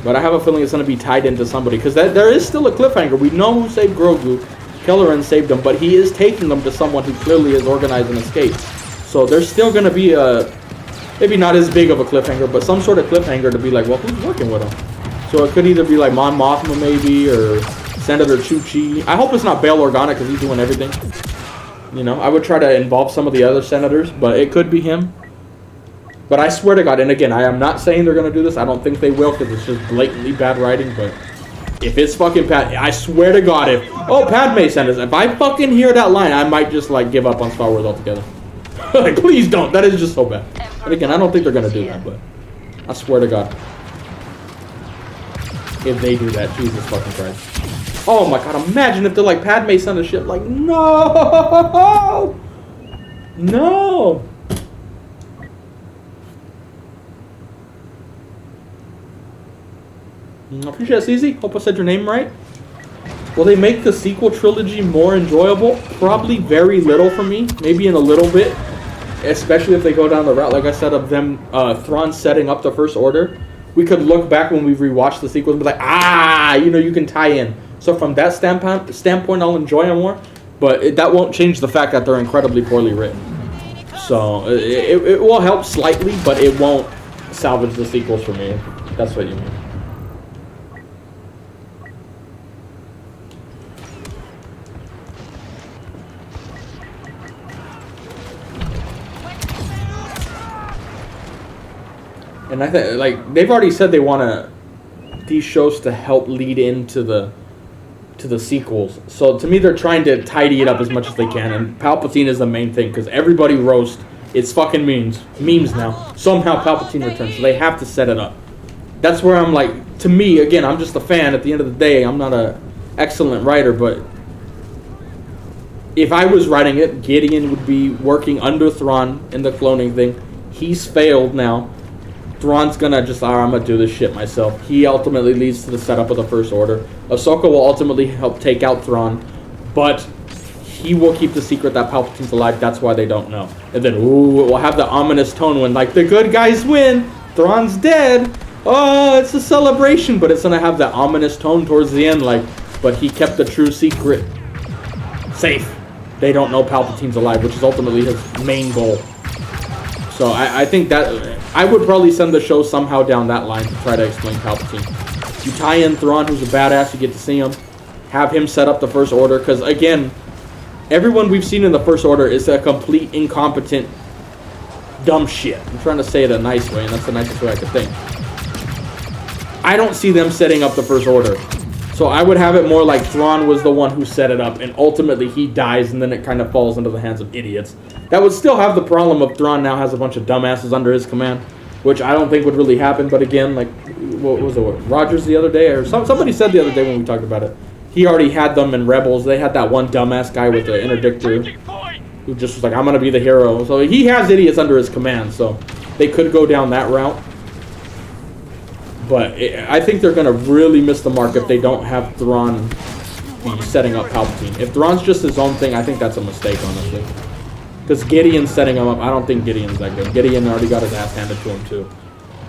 But I have a feeling it's going to be tied into somebody, because there is still a cliffhanger. We know who saved Grogu. Kelleran saved him, but he is taking them to someone who clearly has organized an escape. So there's still going to be a, maybe not as big of a cliffhanger, but some sort of cliffhanger to be like, well, who's working with him? So it could either be like Mon Mothma maybe, or Senator Chuchi. I hope it's not Bail Organa, because he's doing everything. You know, I would try to involve some of the other senators, but it could be him. But I swear to God, and again, I am not saying they're going to do this. I don't think they will, because it's just blatantly bad writing. But if it's fucking I swear to God, if, oh, Padme sent us. If I fucking hear that line, I might just like give up on Star Wars altogether. Like, please don't. That is just so bad. But again, I don't think they're going to do that, but I swear to God. If they do that, Jesus fucking Christ. Oh my God, imagine if they're like, Padme sent a ship. Like, no! No! I appreciate it, CZ. Hope I said your name right. Will they make the sequel trilogy more enjoyable? Probably very little for me. Maybe in a little bit. Especially if they go down the route, like I said, of them, Thrawn setting up the First Order. We could look back when we've rewatched the sequels and be like, ah, you know, you can tie in. So from that standpoint, I'll enjoy them more. But that won't change the fact that they're incredibly poorly written. So it will help slightly, but it won't salvage the sequels for me. That's what you mean. And I think, like, they've already said they want these shows to help lead into the to the sequels. So to me, they're trying to tidy it up as much as they can, and Palpatine is the main thing because everybody roast. It's fucking memes now. Somehow Palpatine returns, so they have to set it up. That's where I'm like, to me, again, I'm just a fan. At the end of the day, I'm not a excellent writer, but if I was writing it, Gideon would be working under Thrawn in the cloning thing. He's failed now. Thrawn's gonna just, I'm gonna do this shit myself. He ultimately leads to the setup of the First Order. Ahsoka will ultimately help take out Thrawn, but he will keep the secret that Palpatine's alive. That's why they don't know. And then, ooh, it will have the ominous tone when, like, the good guys win. Thrawn's dead. Oh, it's a celebration. But it's gonna have that ominous tone towards the end, like, but he kept the true secret safe. They don't know Palpatine's alive, which is ultimately his main goal. So I think that I would probably send the show somehow down that line to try to explain Palpatine. You tie in Thrawn, who's a badass, you get to see him. Have him set up the First Order, because again, everyone we've seen in the First Order is a complete incompetent, dumb shit. I'm trying to say it a nice way, and that's the nicest way I could think. I don't see them setting up the First Order. So I would have it more like Thrawn was the one who set it up, and ultimately he dies, and then it kind of falls into the hands of idiots. That would still have the problem of Thrawn now has a bunch of dumbasses under his command, which I don't think would really happen. But again, like, what was it, Rogers the other day, or somebody said the other day when we talked about it, he already had them in Rebels. They had that one dumbass guy with the interdictor who just was like, I'm going to be the hero. So he has idiots under his command, so they could go down that route. But I think they're going to really miss the mark if they don't have Thrawn be setting up Palpatine. If Thrawn's just his own thing, I think that's a mistake, honestly. Because Gideon's setting him up. I don't think Gideon's that good. Gideon already got his ass handed to him, too.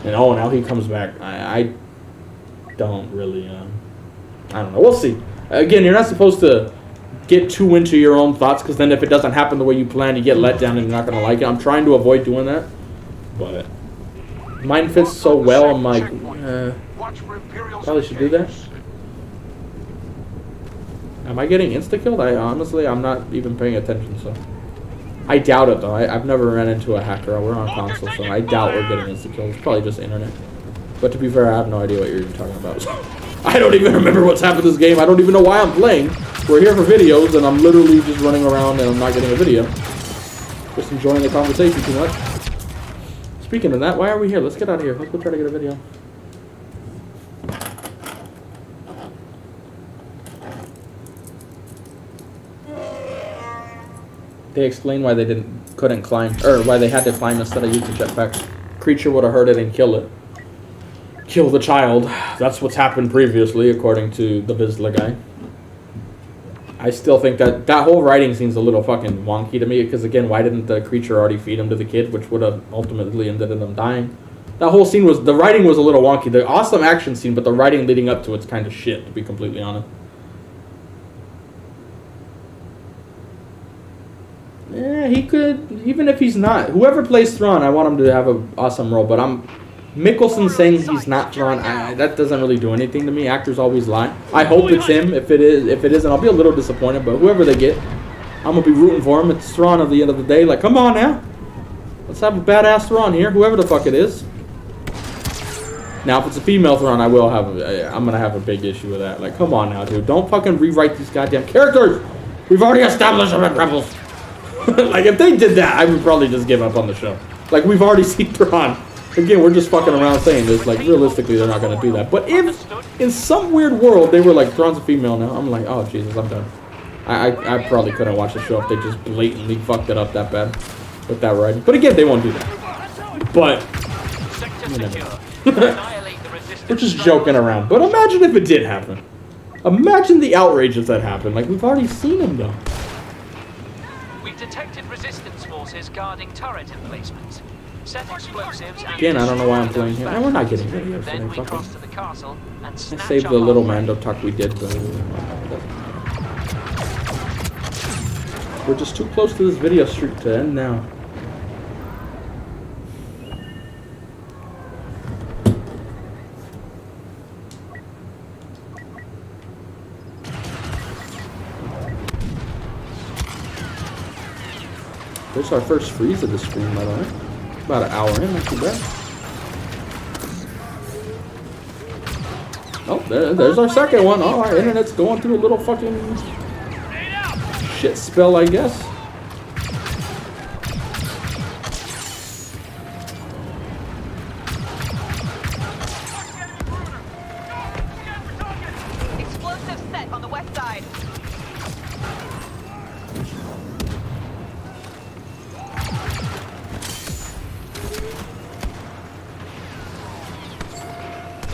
And, oh, now he comes back. I don't really, I don't know. We'll see. Again, you're not supposed to get too into your own thoughts, because then if it doesn't happen the way you planned, you get let down and you're not going to like it. I'm trying to avoid doing that. But mine fits so well, I'm like, probably should do that. Am I getting insta-killed? Honestly, I'm not even paying attention, so. I doubt it, though. I've never ran into a hacker. We're on console, so I doubt we're getting insta-killed. It's probably just internet. But to be fair, I have no idea what you're even talking about. So. I don't even remember what's happened in this game. I don't even know why I'm playing. We're here for videos, and I'm literally just running around, and I'm not getting a video. Just enjoying the conversation too much. Speaking of that, why are we here? Let's get out of here. Let's go try to get a video. They explain why they couldn't climb, or why they had to climb instead of using jetpacks. Creature would have hurt it and kill it. Kill the child. That's what's happened previously, according to the Vizsla guy. I still think that whole writing scene's a little fucking wonky to me, because again, why didn't the creature already feed him to the kid, which would have ultimately ended in them dying? That whole scene was, the writing was a little wonky. The awesome action scene, but the writing leading up to it's kind of shit, to be completely honest. Yeah, he could, even if he's not. Whoever plays Thrawn, I want him to have an awesome role, but Mikkelsen saying he's not Thrawn, that doesn't really do anything to me. Actors always lie. I hope it's him. If it isn't, I'll be a little disappointed, but whoever they get, I'm going to be rooting for him. It's Thrawn at the end of the day. Like, come on now. Let's have a badass Thrawn here, whoever the fuck it is. Now, if it's a female Thrawn, I'm going to have a big issue with that. Like, come on now, dude. Don't fucking rewrite these goddamn characters. We've already established them in Rebels. Like, if they did that, I would probably just give up on the show. Like, we've already seen Thrawn. Again, we're just fucking around saying this. Like, realistically, they're not going to do that. But if, in some weird world, they were like, Thrawn's a female now, I'm like, oh, Jesus, I'm done. I probably couldn't watch the show if they just blatantly fucked it up that bad with that writing. But again, they won't do that. But, you know, we're just joking around. But imagine if it did happen. Imagine the outrage if that happened. Like, we've already seen them, though. We've detected resistance forces guarding turret emplacements. Set explosives and again, I don't know why I'm playing here. And we're not getting videos then we today. cross to the castle and I snatch saved up the little our Mando talk we did, but we're just too close to this video streak to end now. There's our first freeze of the stream, by the way. About an hour in, not too bad. Oh, there's our second one. Oh, our internet's going through a little fucking shit spell, I guess. Explosive set on the west side.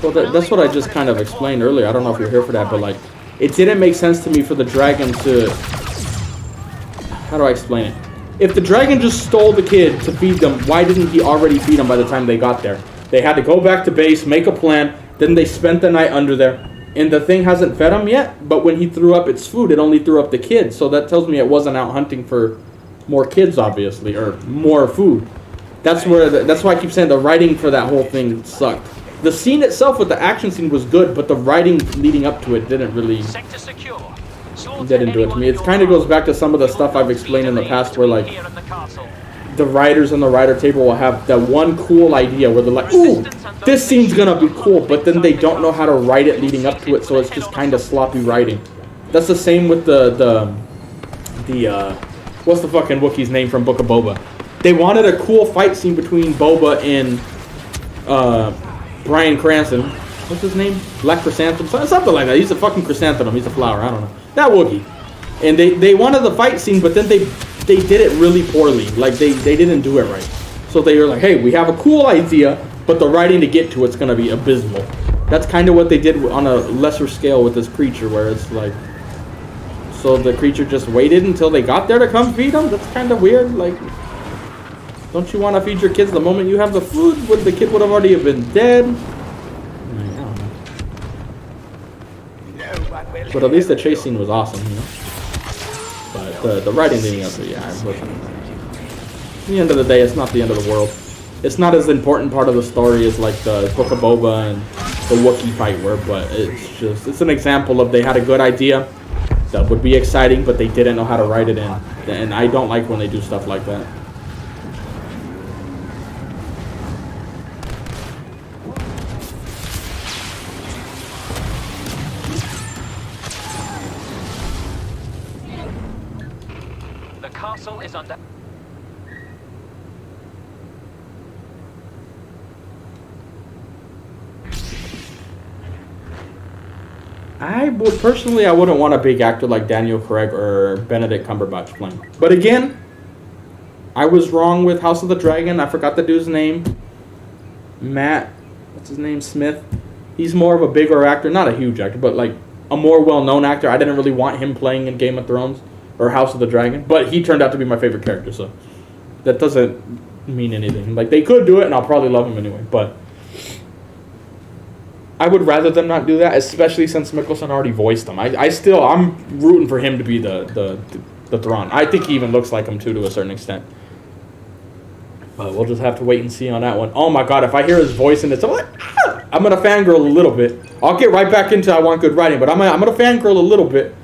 So that's what I just kind of explained earlier. I don't know if you're here for that, but like, it didn't make sense to me for the dragon to... How do I explain it? If the dragon just stole the kid to feed them, why didn't he already feed them by the time they got there? They had to go back to base, make a plan, then they spent the night under there, and the thing hasn't fed him yet, but when he threw up its food, it only threw up the kid, so that tells me it wasn't out hunting for more kids, obviously, or more food. That's why I keep saying the writing for that whole thing sucked. The scene itself with the action scene was good, but the writing leading up to it didn't really... Sector secure. Didn't do it to me. It kind of goes back to some of the stuff I've explained in the past where, like, the writers on the writer table will have that one cool idea where they're like, ooh, this scene's gonna be cool, but then they don't know how to write it leading up to it, so it's just kind of sloppy writing. That's the same with the what's the fucking Wookiee's name from Book of Boba? They wanted a cool fight scene between Boba and Bryan Cranston. What's his name? Black Chrysanthemum? Something like that. He's a fucking chrysanthemum. He's a flower. I don't know. That Wookiee. And they wanted the fight scene, but then they did it really poorly. Like, they didn't do it right. So they were like, hey, we have a cool idea, but the writing to get to it's going to be abysmal. That's kind of what they did on a lesser scale with this creature, where it's like... So the creature just waited until they got there to come feed them? That's kind of weird. Like, don't you want to feed your kids the moment you have the food? When the kid would have already been dead? But at least the chase scene was awesome, you know? But the writing leading up to it, yeah, at the end of the day, it's not the end of the world. It's not as important part of the story as like the Book of Boba and the Wookiee fight were, but it's an example of they had a good idea that would be exciting, but they didn't know how to write it in. And I don't like when they do stuff like that. Castle is under... I wouldn't want a big actor like Daniel Craig or Benedict Cumberbatch playing. But again, I was wrong with House of the Dragon. I forgot the dude's name. Matt, what's his name? Smith. He's more of a bigger actor, not a huge actor, but like a more well-known actor. I didn't really want him playing in Game of Thrones or House of the Dragon, but he turned out to be my favorite character, so that doesn't mean anything. Like, they could do it, and I'll probably love him anyway, but I would rather them not do that, especially since Mikkelsen already voiced him. I'm rooting for him to be the Thrawn. I think he even looks like him too, to a certain extent. But we'll just have to wait and see on that one. Oh my god, if I hear his voice in it, I'm gonna fangirl a little bit. I'll get right back into I want good writing, but I'm gonna fangirl a little bit.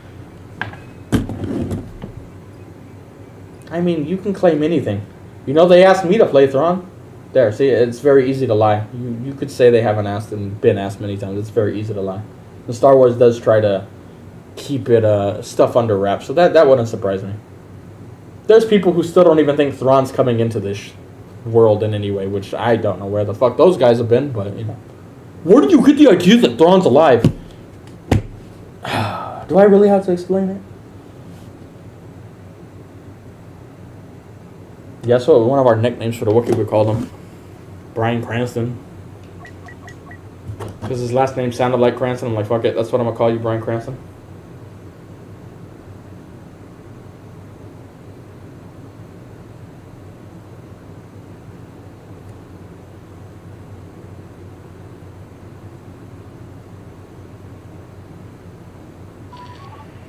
I mean, you can claim anything. You know, they asked me to play Thrawn. There, see, it's very easy to lie. You could say they haven't asked and been asked many times. It's very easy to lie. The Star Wars does try to keep it stuff under wraps, so that wouldn't surprise me. There's people who still don't even think Thrawn's coming into this world in any way, which I don't know where the fuck those guys have been, but, you know. Where did you get the idea that Thrawn's alive? Do I really have to explain it? Yeah, so one of our nicknames for the Wookiee, we called him Bryan Cranston. Because his last name sounded like Cranston. I'm like, fuck it, that's what I'm going to call you, Bryan Cranston.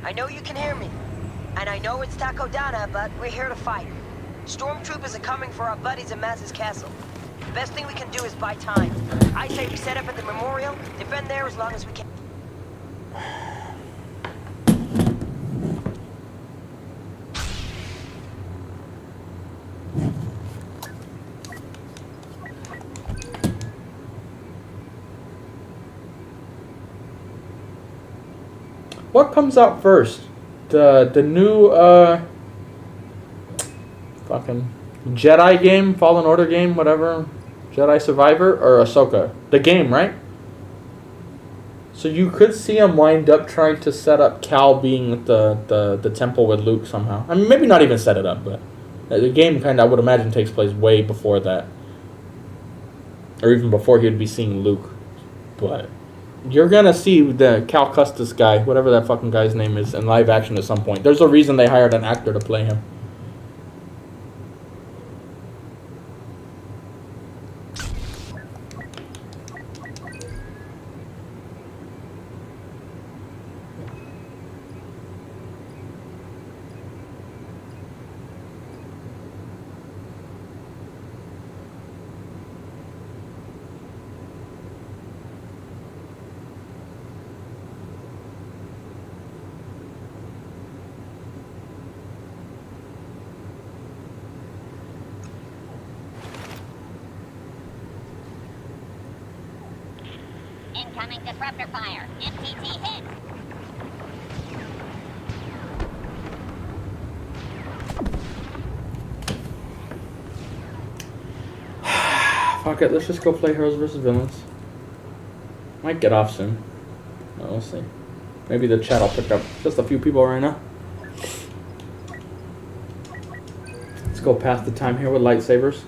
I know you can hear me. And I know it's Takodana, but we're here to fight. Stormtroopers are coming for our buddies in Maz's castle. The best thing we can do is buy time. I say we set up at the memorial, defend there as long as we can. what comes out first? The new fucking Jedi game, Fallen Order game, whatever, Jedi Survivor, or Ahsoka? The game, right? So you could see him wind up trying to set up Cal being at the temple with Luke somehow. I mean, maybe not even set it up, but the game kind of, I would imagine, takes place way before that. Or even before he would be seeing Luke. But you're going to see the Cal Custis guy, whatever that fucking guy's name is, in live action at some point. There's a reason they hired an actor to play him. Incoming disruptor fire. MTT hit. Fuck it, let's just go play Heroes vs. Villains. Might get off soon. Well, we'll see. Maybe the chat will pick up just a few people right now. Let's go past the time here with lightsabers.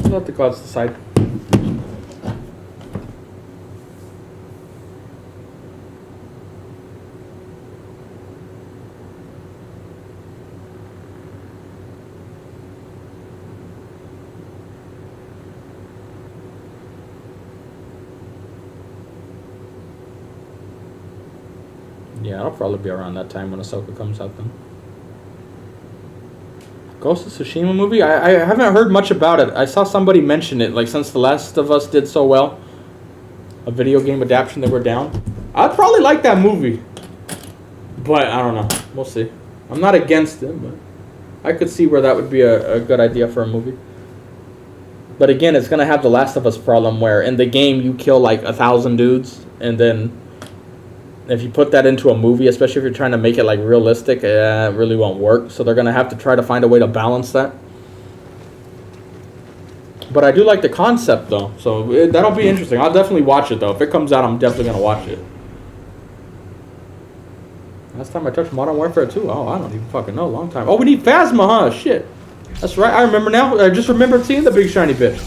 Let the clouds decide. Yeah, it'll probably be around that time when Ahsoka comes out then. Ghost of Tsushima movie? I haven't heard much about it. I saw somebody mention it, like, since The Last of Us did so well. A video game adaptation, they were down. I'd probably like that movie. But, I don't know. We'll see. I'm not against it, but I could see where that would be a good idea for a movie. But again, it's going to have the Last of Us problem where in the game you kill like 1,000 dudes, and then if you put that into a movie, especially if you're trying to make it like realistic, it really won't work. So they're going to have to try to find a way to balance that. But I do like the concept though, so that'll be interesting. I'll definitely watch it though. If it comes out, I'm definitely going to watch it. Last time I touched Modern Warfare 2? Oh, I don't even fucking know. Long time. Oh, we need Phasma, huh? Shit. That's right. I remember now. I just remembered seeing the big shiny bitch.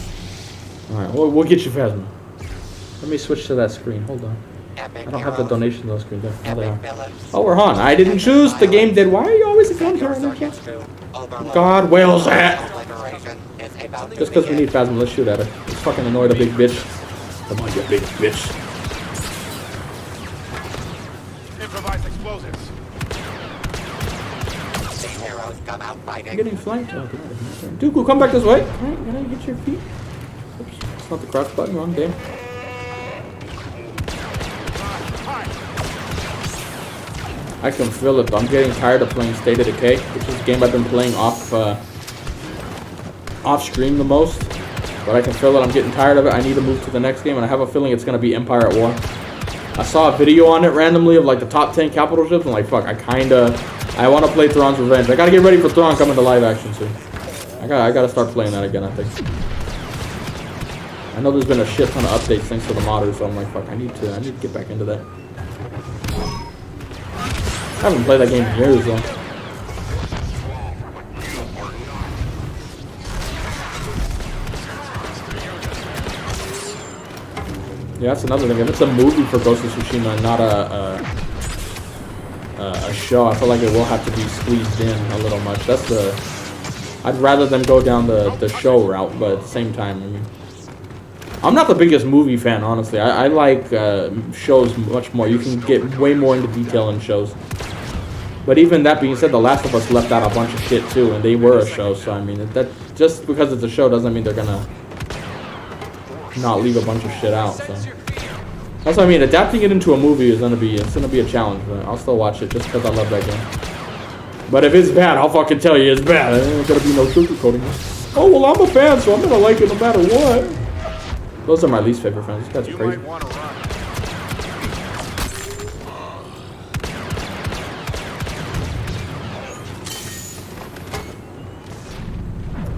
Alright, we'll get you Phasma. Let me switch to that screen. Hold on. I don't have the donation to those screen there. Oh, they are. Oh, we're on. I didn't choose. The game did. Why are you always against her? God, whale's at. Just because we need Phasma, let's shoot at her. Let's fucking annoy the big bitch. Come on, you big bitch. Improvised explosives. I'm getting flanked. Oh, God. Dooku, come back this way. Can I get your feet? Oops. It's not the crouch button. Wrong game. I can feel it, but I'm getting tired of playing State of Decay, which is a game I've been playing off stream the most. But I can feel it. I'm getting tired of it. I need to move to the next game, and I have a feeling it's going to be Empire at War. I saw a video on it randomly of like the top 10 capital ships. I'm like, fuck, I want to play Thrawn's Revenge. I got to get ready for Thrawn coming to live action soon. I got to start playing that again, I think. I know there's been a shit ton of updates thanks to the modders, so I'm like, fuck, I need to get back into that. I haven't played that game in years though. Yeah, that's another thing. If it's a movie for Ghost of Tsushima and not a show, I feel like it will have to be squeezed in a little much. I'd rather them go down the show route, but at the same time, I mean, I'm not the biggest movie fan, honestly. I like shows much more. You can get way more into detail in shows. But even that being said, The Last of Us left out a bunch of shit too, and they were a show. So I mean, that just because it's a show doesn't mean they're gonna not leave a bunch of shit out. So that's what I mean. Adapting it into a movie is gonna be a challenge, but I'll still watch it just because I love that game. But if it's bad, I'll fucking tell you it's bad. There ain't gonna be no sugarcoating it. Oh well, I'm a fan, so I'm gonna like it no matter what. Those are my least favorite fans. These guys are crazy.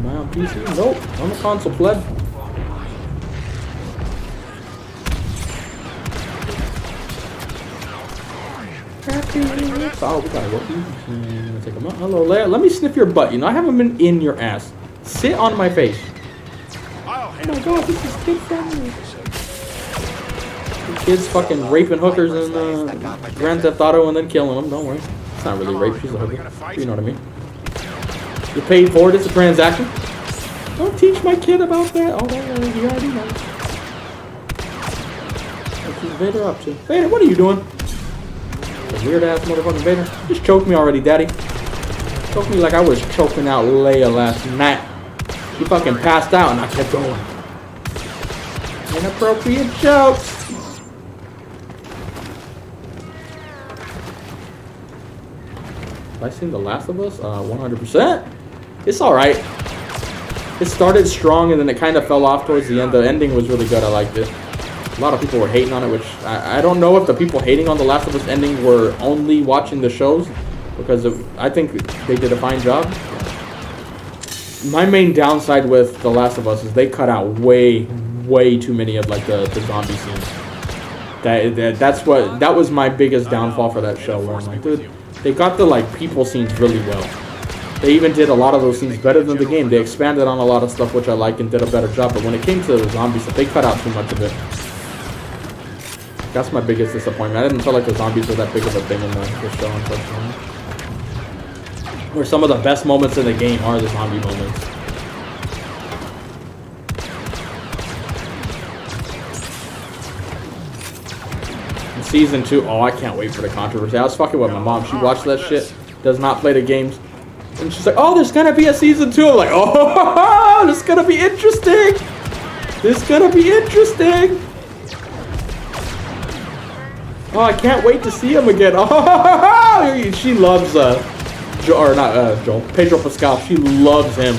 Am I on PC? Nope. I'm a console pleb. Oh, we gotta go. Take them out. Hello, Leia. Let me sniff your butt. You know, I haven't been in your ass. Sit on my face. Oh my god, this is kid friendly. The kids fucking raping hookers in Grand Theft Auto and then killing them. Don't worry. It's not really rape. She's a hooker. You know what I mean. You're paid for it. It's a transaction. Don't teach my kid about that. Oh, you already know. What's Vader up to? Vader, what are you doing? Weird ass motherfucking Vader. Just choke me already, daddy. Choke me like I was choking out Leia last night. She fucking passed out and I kept going. Inappropriate jokes. Have I seen The Last of Us? 100%. It's alright. It started strong and then it kind of fell off towards the end. The ending was really good. I liked it. A lot of people were hating on it, which I don't know if the people hating on The Last of Us ending were only watching the shows, because I think they did a fine job. My main downside with The Last of Us is they cut out way too many of like the zombie scenes. That was my biggest downfall for that show. Where I'm like, dude, they got the like people scenes really well. They even did a lot of those scenes better than the game. They expanded on a lot of stuff which I like and did a better job. But when it came to the zombie stuff, they cut out too much of it. That's my biggest disappointment. I didn't feel like the zombies were that big of a thing in the show, unfortunately. Where some of the best moments in the game are the zombie moments. In Season 2, oh, I can't wait for the controversy. I was fucking with my mom. She watched that shit, does not play the games. And she's like, oh, there's gonna be a Season 2. I'm like, oh, this is gonna be interesting. This is gonna be interesting. Oh, I can't wait to see him again. Oh, she loves Joel, Pedro Pascal. She loves him.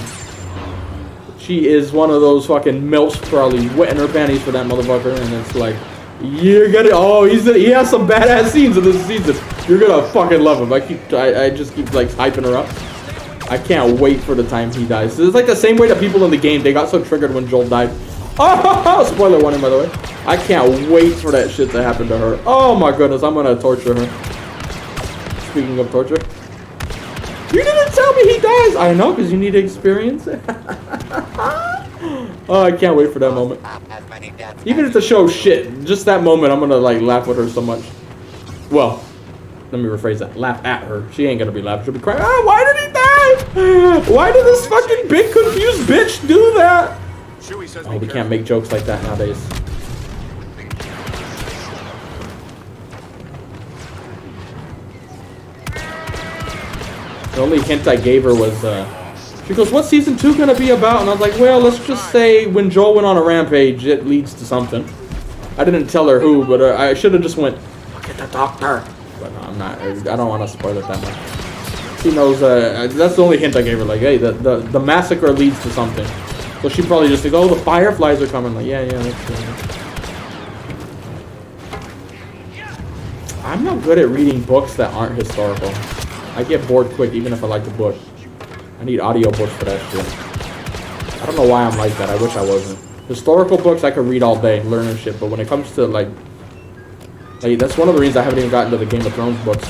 She is one of those fucking milfs probably wetting her panties for that motherfucker, and it's like, you're gonna. Oh, he has some badass scenes in this season. You're gonna fucking love him. I just keep like hyping her up. I can't wait for the time he dies. It's like the same way that people in the game, they got so triggered when Joel died. Oh, spoiler warning, by the way. I can't wait for that shit to happen to her. Oh my goodness, I'm gonna torture her. Speaking of torture. You didn't tell me he dies! I know, because you need to experience it. Oh, I can't wait for that moment. Even if the show's shit, just that moment, I'm gonna like laugh with her so much. Well, let me rephrase that. Laugh at her. She ain't gonna be laughing. She'll be crying. Ah, why did he die? Why did this fucking big confused bitch do that? Oh, we can't make jokes like that nowadays. The only hint I gave her was, she goes, what's Season 2 gonna be about? And I was like, well, let's just say when Joel went on a rampage, it leads to something. I didn't tell her who, but I should have just went, look at the doctor. But no, I'm not. I don't want to spoil it that much. She knows, that's the only hint I gave her, like, hey, the massacre leads to something. So she probably just thinks, oh, the fireflies are coming. Like, yeah, that's true. I'm not good at reading books that aren't historical. I get bored quick, even if I like the book. I need audiobooks for that shit. I don't know why I'm like that. I wish I wasn't. Historical books I could read all day, learning shit. But when it comes to, like, that's one of the reasons I haven't even gotten to the Game of Thrones books.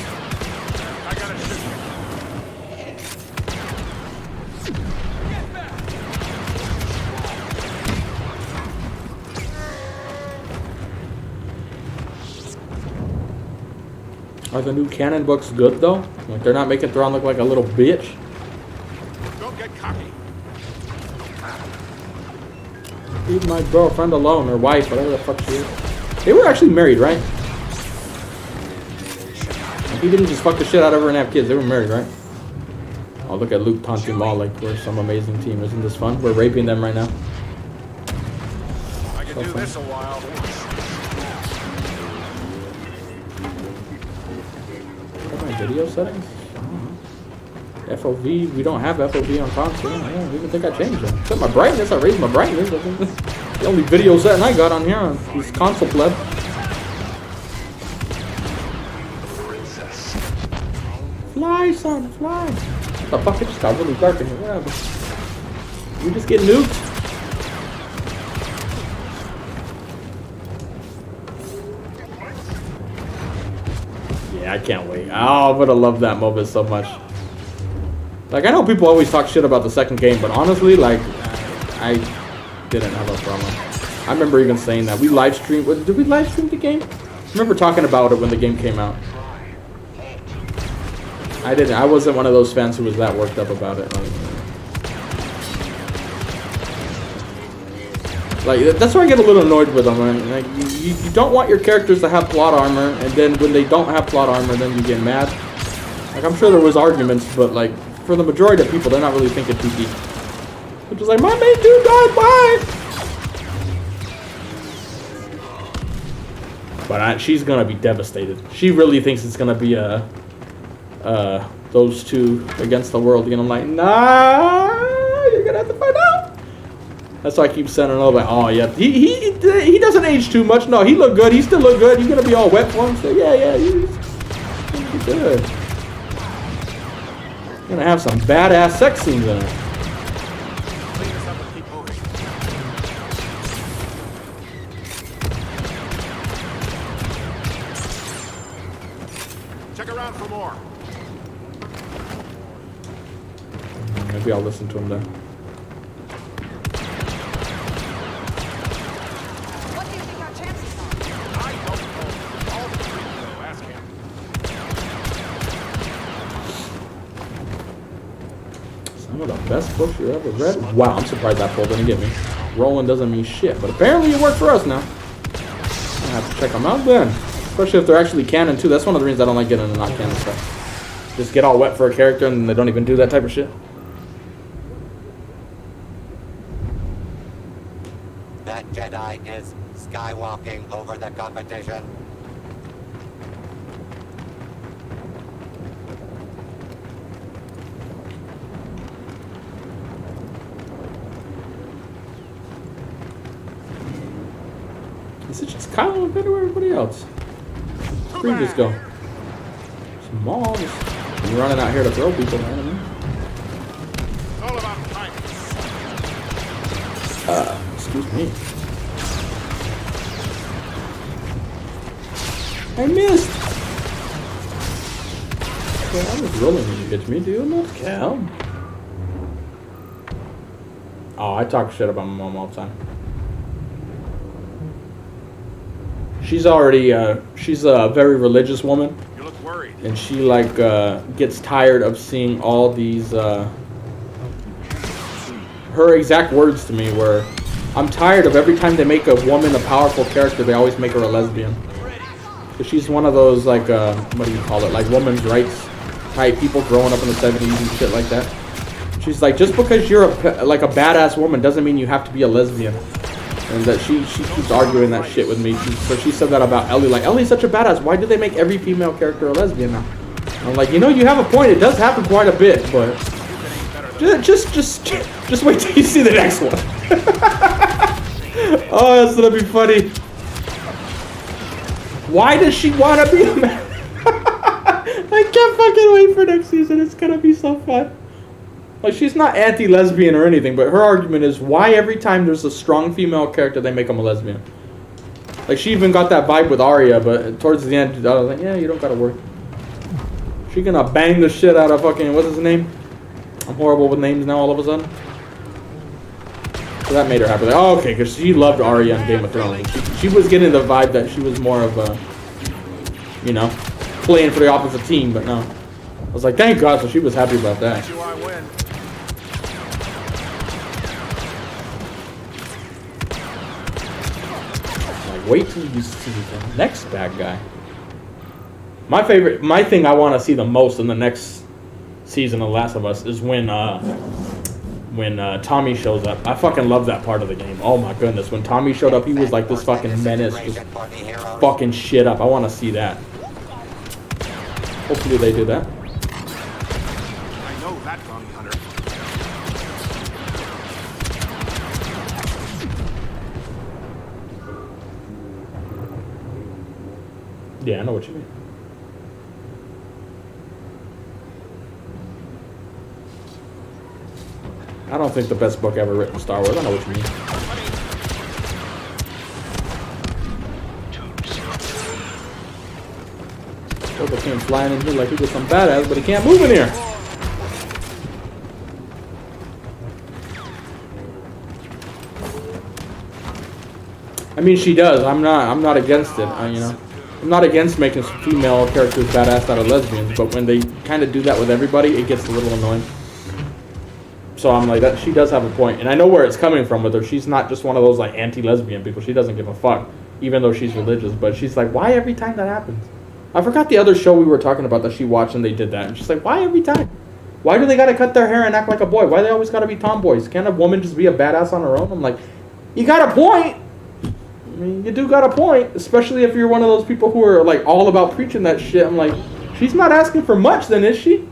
Are the new canon books good though? Like they're not making Thrawn look like a little bitch? Don't get cocky. Leave my girlfriend alone, or wife, whatever the fuck she is. They were actually married, right? I'm he didn't just fuck the shit out of her and have kids. They were married, right? Oh, look at Luke taunting Maul like we're some amazing team. Isn't this fun? We're raping them right now. I could do this a while. What are my video settings? FOV. We don't have FOV on console. I don't even think I changed it. Except my brightness. I raised my brightness. I think that's the only video setting I got on here on this console pleb. Fly, son, fly. What the fuck? It just got really dark in here. What happened? We just get nuked? Yeah, I can't wait. Oh, I'm gonna love that moment so much. Like, I know people always talk shit about the second game, but honestly, like, I didn't have a problem. I remember even saying that. We live streamed. Did we live stream the game? I remember talking about it when the game came out. I didn't. I wasn't one of those fans who was that worked up about it. Like that's why I get a little annoyed with them. Right? Like you don't want your characters to have plot armor, and then when they don't have plot armor, then you get mad. Like I'm sure there was arguments, but like for the majority of people, they're not really thinking too deep. They're just like, my main dude died. Bye. But she's gonna be devastated. She really thinks it's gonna be those two against the world. And I'm like, nah, you're gonna have to find out. That's why I keep sending over. Oh yeah, he doesn't age too much. No, he look good. He still look good. He's gonna be all wet for him. So yeah, he's gonna be good. Gonna have some badass sex scenes in it. Check around for more. Maybe I'll listen to him then. What do you think our chances are? I don't know. All the three though. Ask him. Some of the best books you ever read. Wow, I'm surprised that poll didn't get me. Rolling doesn't mean shit, but apparently it worked for us now. I have to check them out then. Especially if they're actually canon too. That's one of the reasons I don't like getting into not canon stuff. Just get all wet for a character and they don't even do that type of shit. That Jedi is skywalking over the competition. Is it just Kyle and Peter or everybody else? Where'd just go? Small. I'm running out here to throw people, man. It's all about timing. Excuse me. I missed. Okay, I was rolling when you get to me, dude. Not Cal. Oh, I talk shit about my mom all the time. She's already, she's a very religious woman. You look worried. And she, like, gets tired of seeing all these, her exact words to me were, I'm tired of every time they make a woman a powerful character, they always make her a lesbian. Because she's one of those, like, what do you call it, like, women's rights type people growing up in the 70s and shit like that. She's like, just because you're, like, a badass woman doesn't mean you have to be a lesbian. And that she keeps arguing that shit with me. So she said that about Ellie. Like, Ellie's such a badass. Why do they make every female character a lesbian now? And I'm like, you know, you have a point. It does happen quite a bit, but just wait till you see the next one. Oh, that's gonna be funny. Why does she want to be a man? I can't fucking wait for next season. It's gonna be so fun. Like, she's not anti-lesbian or anything, but her argument is why every time there's a strong female character, they make them a lesbian. Like, she even got that vibe with Arya, but towards the end, I was like, yeah, you don't gotta worry. She gonna bang the shit out of fucking, what's his name? I'm horrible with names now all of a sudden. So that made her happy. Like, oh, okay, because she loved Arya in Game of Thrones. She was getting the vibe that she was more of a, you know, playing for the opposite team, but no. I was like, thank God, so she was happy about that. That's who I win. Wait till you see the next bad guy. My thing I want to see the most in the next season of Last of Us is when Tommy shows up. I fucking love that part of the game. Oh my goodness, when Tommy showed up, he was like this fucking menace, just fucking shit up. I want to see that. Hopefully they do that. I know that bounty hunter. Yeah, I know what you mean. I don't think the best book ever written Star Wars. I know what you mean. Boba came flying in here like he was some badass, but he can't move in here. I mean, she does. I'm not against it. You know, I'm not against making female characters badass out of lesbians, but when they kind of do that with everybody, it gets a little annoying. So I'm like, that she does have a point, and I know where it's coming from with her. She's not just one of those like anti-lesbian people. She doesn't give a fuck, even though she's religious. But she's like, why every time that happens? I forgot the other show we were talking about that she watched and they did that, and she's like, why every time? Why do they gotta cut their hair and act like a boy? Why do they always gotta be tomboys? Can't a woman just be a badass on her own? I'm like, you got a point. I mean, you do got a point, especially if you're one of those people who are like all about preaching that shit. I'm like, she's not asking for much, then, is she?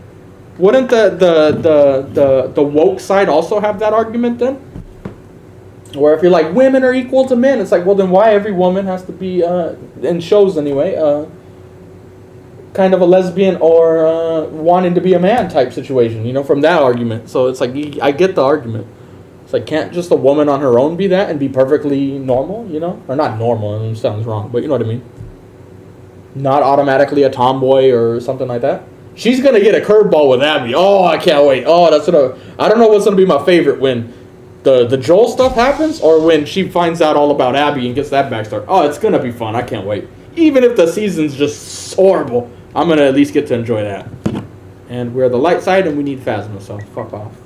Wouldn't the woke side also have that argument then? Where if you're like, women are equal to men, it's like, well, then why every woman has to be, in shows anyway, kind of a lesbian or wanting to be a man type situation, you know, from that argument. So it's like, I get the argument. It's like, can't just a woman on her own be that and be perfectly normal, you know? Or not normal, it sounds wrong, but you know what I mean. Not automatically a tomboy or something like that. She's going to get a curveball with Abby. Oh, I can't wait. Oh, that's what I don't know what's going to be my favorite, when the Joel stuff happens or when she finds out all about Abby and gets that backstory. Oh, it's going to be fun. I can't wait. Even if the season's just horrible, I'm going to at least get to enjoy that. And we're the light side and we need Phasma, so fuck off.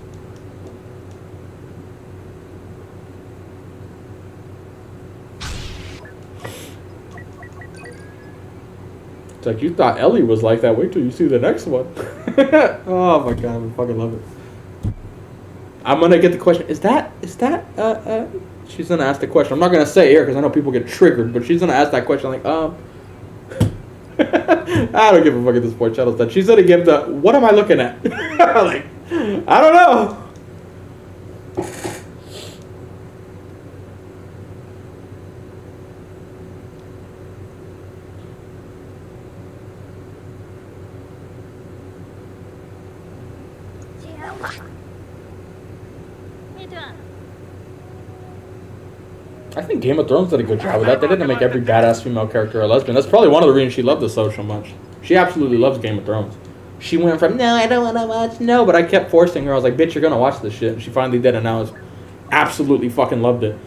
It's like, you thought Ellie was like that. Wait till you see the next one. Oh my god, I fucking love it. I'm gonna get the question. Is that she's gonna ask the question. I'm not gonna say it here because I know people get triggered, but she's gonna ask that question like, I don't give a fuck at this point, Channel's that. She's gonna give the, what am I looking at? Like, I don't know. I think Game of Thrones did a good job with that. They didn't make every badass female character a lesbian. That's probably one of the reasons she loved the show so much. She absolutely loves Game of Thrones. She went from, no, I don't want to watch, no, but I kept forcing her. I was like, bitch, you're going to watch this shit. And she finally did, and now is absolutely fucking loved it.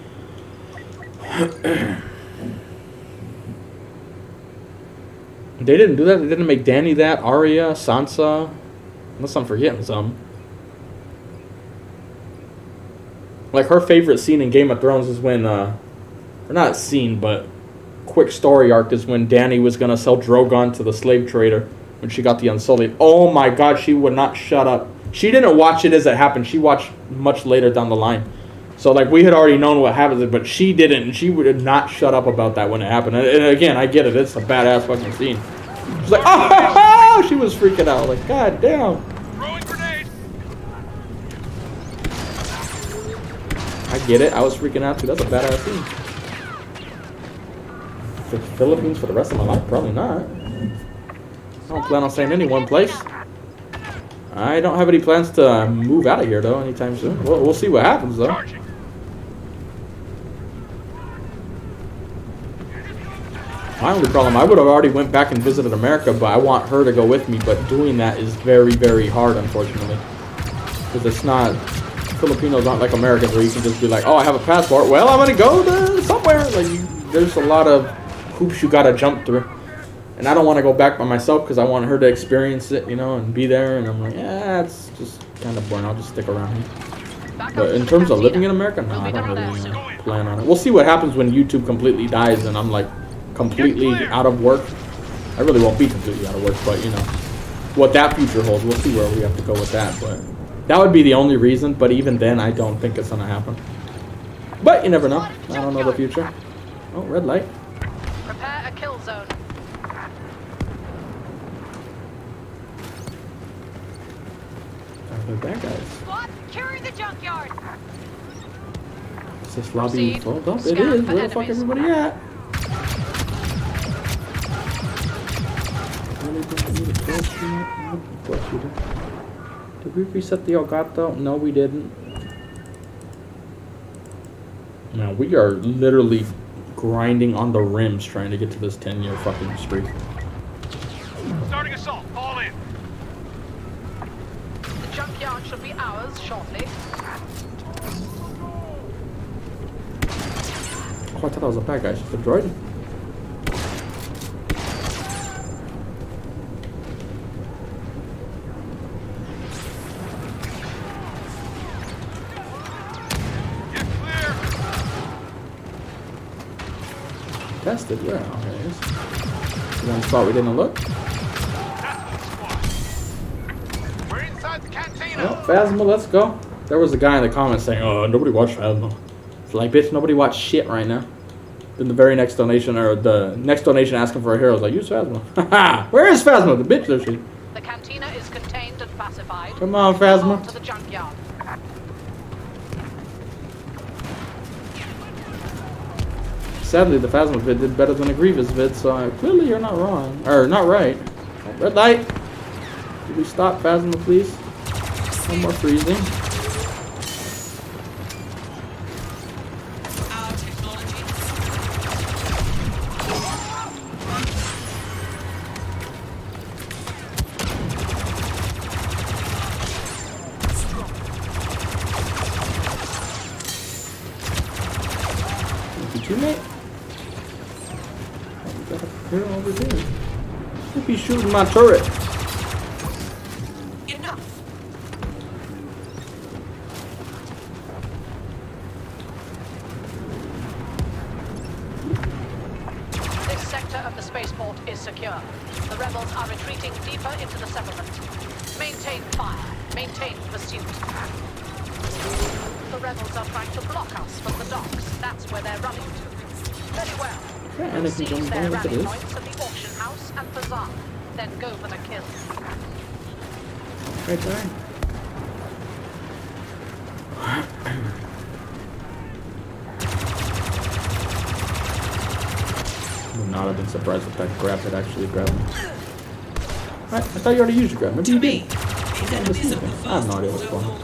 They didn't do that. They didn't make Dany that, Arya, Sansa. Unless I'm forgetting some. Like, her favorite scene in Game of Thrones is when, or not scene, but quick story arc is when Dany was going to sell Drogon to the slave trader when she got the Unsullied. Oh my god, she would not shut up. She didn't watch it as it happened. She watched much later down the line. So, like, we had already known what happened, but she didn't, and she would not shut up about that when it happened. And again, I get it. It's a badass fucking scene. She's like, oh, she was freaking out. Like, god damn. Throwing grenade. I get it. I was freaking out too. That's a badass scene. The Philippines for the rest of my life? Probably not. I don't plan on staying in any one place. I don't have any plans to move out of here though anytime soon. We'll see what happens though. My only problem, I would have already went back and visited America, but I want her to go with me. But doing that is very, very hard, unfortunately, because it's not. Filipinos aren't like Americans where you can just be like, oh, I have a passport. Well, I'm gonna go to somewhere. Like, there's a lot of hoops you gotta jump through, and I don't want to go back by myself because I want her to experience it, you know, and be there. And I'm like, yeah, it's just kind of boring. I'll just stick around here. But in terms of living in America, no, I don't really plan on it. We'll see what happens when YouTube completely dies and I'm like completely out of work. I really won't be completely out of work, but you know, what that future holds, we'll see where we have to go with that. But that would be the only reason, but even then, I don't think it's gonna happen. But you never know. I don't know the future. Oh, red light. Prepare a kill zone. They're bad guys. Squad, carry the junkyard. Is this lobby Proceed. full up? It Scan is. for Where the fuck enemies. everybody at? Really don't need a kill shooter. Did we reset the Elgato? No, we didn't. Now we are literally grinding on the rims trying to get to this 10-year fucking streak. Starting assault. Fall in. The junkyard should be ours shortly. Oh, I thought that was a bad guy. Just a droid. Get clear. Tested. Where? Oh, there it is. One spot we didn't look. That's the squad. We're inside the cantina. Well, Phasma, let's go. There was a guy in the comments saying, "Oh, nobody watched Phasma." It's like, bitch, nobody watched shit right now. Then the very next donation, or the next donation asking for a hero, was like, use Phasma. Haha! Where is Phasma? The bitch, there she. The cantina is contained and pacified. Come on, Phasma. To the junkyard. Sadly, the Phasma vid did better than a Grievous vid, so clearly you're not wrong. Or, not right. Oh, red light. Can we stop Phasma, please? No more freezing. Teammate? Oh, we got a hero over there. Could be shooting my turret. Enough. This sector of the spaceport is secure. The rebels are retreating deeper into the settlement. Maintain fire. Maintain pursuit. The rebels are trying to block us from the docks. That's where they're running to. Very well. Yeah, and if you Seize don't their know what it rally is. points at the auction house and bazaar. Then go for the kill. Right there. Would not have been surprised if that grab had actually grabbed me. I thought you already used your grab. Maybe you did. I have no idea what's going on.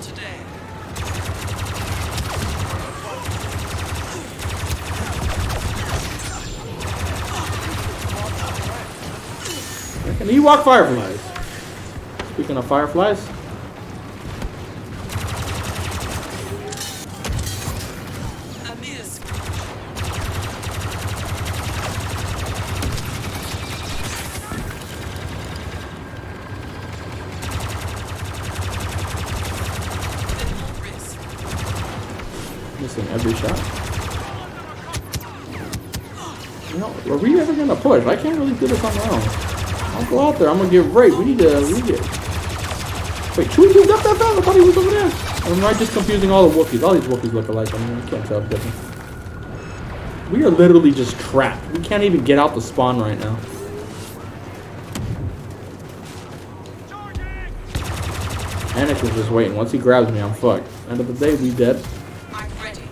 Can you walk fireflies? Speaking of fireflies. Missing every shot. You know, are we ever gonna push? I can't really do this on my own. I'll go out there. I'm gonna get raped. We need to. Wait, Chewie moved up that fast? I thought he was over there. Or am I just confusing all the Wookiees? All these Wookiees look alike. I mean, I can't tell the difference. We are literally just trapped. We can't even get out the spawn right now. Anakin's just waiting. Once he grabs me, I'm fucked. End of the day, we dead. I'm ready.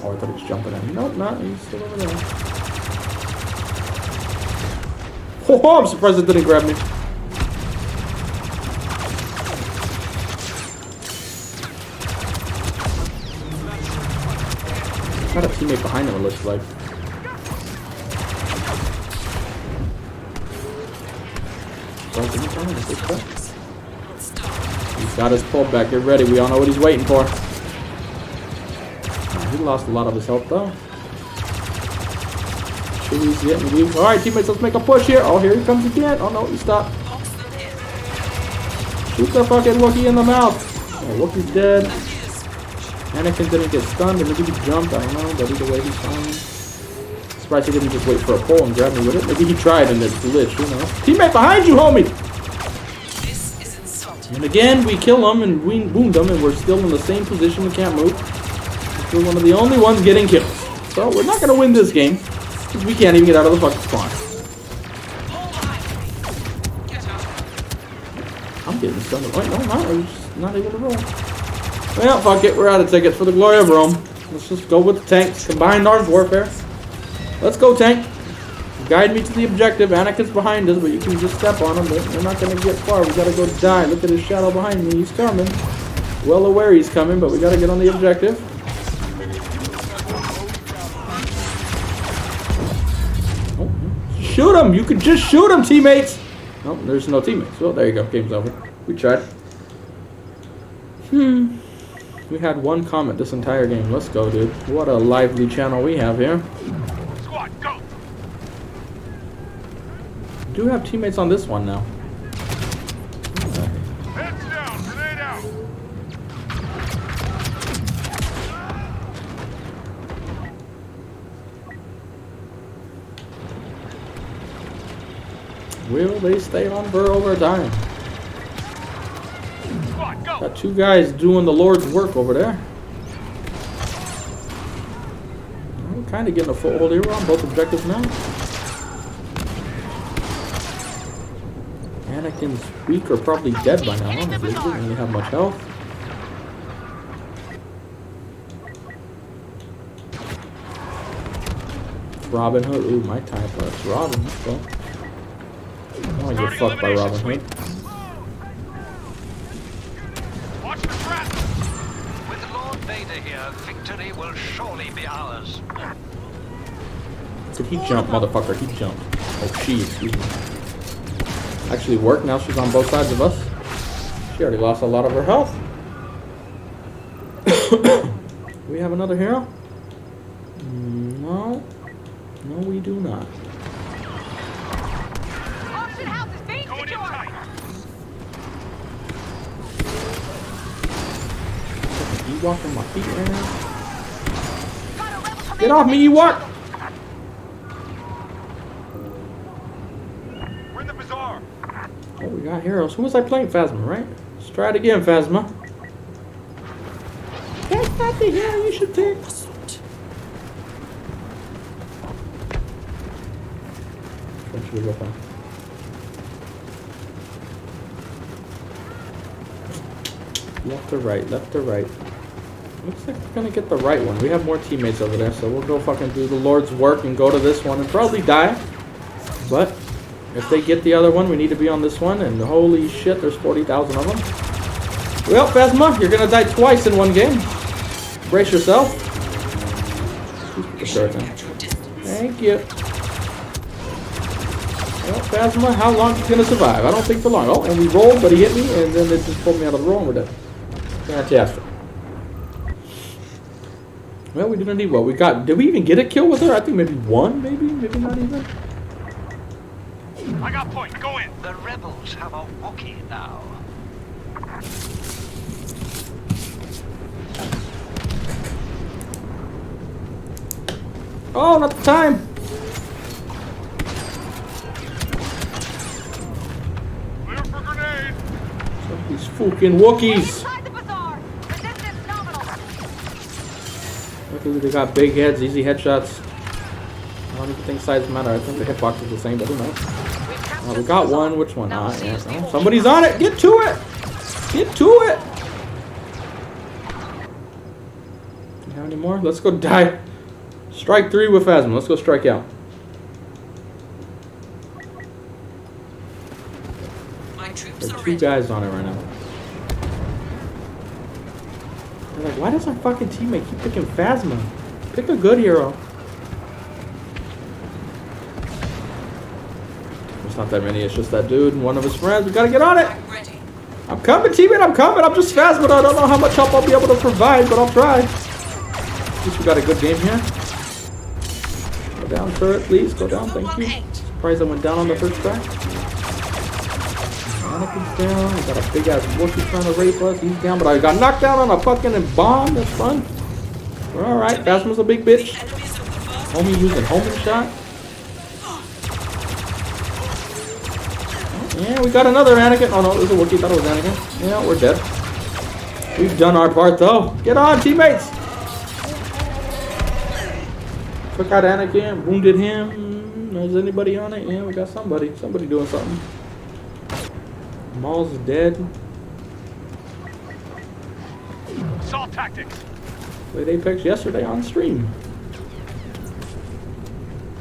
Oh, I thought he was jumping at me. Nope, not. He's still over there. Oh, I'm surprised it didn't grab me. Got a teammate behind him, it looks like. He's got his pullback. Get ready. We all know what he's waiting for. He lost a lot of his health, though. Chewie's getting weak. Alright, teammates, let's make a push here. Oh, here he comes again. Oh, no, he stopped. Shoot the fucking Wookiee in the mouth. Oh, Wookiee's dead. Anakin didn't get stunned, or maybe he jumped. I don't know, but either way, he's fine. Surprised he didn't just wait for a pole and grab me with it. Maybe he tried and it glitched, who knows. Teammate behind you, homie! This is insulting. And again, we kill him and we wound him and we're still in the same position, we can't move. We're one of the only ones getting kills. So we're not going to win this game, because we can't even get out of the fucking spawn. I'm getting stunned. Wait, no, I'm not. I'm just not able to roll. Well, fuck it. We're out of tickets for the glory of Rome. Let's just go with the tanks. Combined arms warfare. Let's go, tank. Guide me to the objective. Anakin's behind us, but you can just step on him. We're not going to get far. We got to go die. Look at his shadow behind me. He's coming. Well aware he's coming, but we got to get on the objective. Oh, shoot him. You could just shoot him, teammates. Oh, there's no teammates. Well, there you go. Game's over. We tried. We had one comment this entire game. Let's go, dude. What a lively channel we have here. Squad, go! We do have teammates on this one now. Heads down, grenade out! Will they stay on for overtime? Squad, go! Got two guys doing the Lord's work over there. We're kind of getting a foothold here. We're on both objectives now. Anakin's weak or probably dead by now. Honestly, he doesn't really have much health. Robin Hood. Ooh, my type. That's Robin. Let's go. I want to get fucked by Robin Hood. Watch the trap! With Lord Vader here, victory will surely be ours. Did he jump, motherfucker? He jumped. Oh, she, excuse me. Actually worked. Now she's on both sides of us. She already lost a lot of her health. Do we have another hero? No. No, we do not. Going in tight! Ewok on my feet right now. Get off me, Ewok! We're in the bazaar! Oh, we got heroes. Who was I playing? Phasma, right? Let's try it again, Phasma. That's not the hero you should take. Where should we go from? Left to right, left to right. Looks like we're gonna get the right one. We have more teammates over there, so we'll go fucking do the Lord's work and go to this one and probably die. But if they get the other one, we need to be on this one, and holy shit, there's 40,000 of them. Well, Phasma, you're gonna die twice in one game. Brace yourself. Thank you. Well, Phasma, how long are you gonna survive? I don't think for long. Oh, and we rolled, but he hit me, and then it just pulled me out of the roll, and we're dead. Fantastic. Well, we didn't need what we got. Did we even get a kill with her? I think maybe one, maybe not even. I got point, go in! The rebels have a Wookiee now. Oh, not the time. Clear for grenade! These fucking Wookiees. Luckily they got big heads, easy headshots. I don't even think size matter. I think the hitbox is the same, but who knows? We got one. Which one? Ah, yeah. Oh, somebody's on it. Get to it. Get to it. Do you have any more? Let's go die. Strike 3 with Phasma. Let's go strike out. There are 2 guys on it right now. They're like, why does our fucking teammate keep picking Phasma? Pick a good hero. There's not that many. It's just that dude and one of his friends. We gotta get on it. I'm coming, teammate. I'm coming. I'm just Phasma. I don't know how much help I'll be able to provide, but I'll try. At least we got a good game here. Go down, turret, please. Go down. Thank you. Surprised I went down on the first try. Anakin's down. We got a big ass Wookiee trying to rape us. He's down, but I got knocked down on a fucking bomb. That's fun. We're alright. Phasma's a big bitch. Homie using homing shot. Yeah, we got another Anakin. Oh no, it was a Wookiee. Thought it was Anakin. Yeah, we're dead. We've done our part though. Get on, teammates! Took out Anakin, wounded him. Is anybody on it? Yeah, we got somebody. Somebody doing something. Maul's dead. Assault tactics. Played Apex yesterday on stream.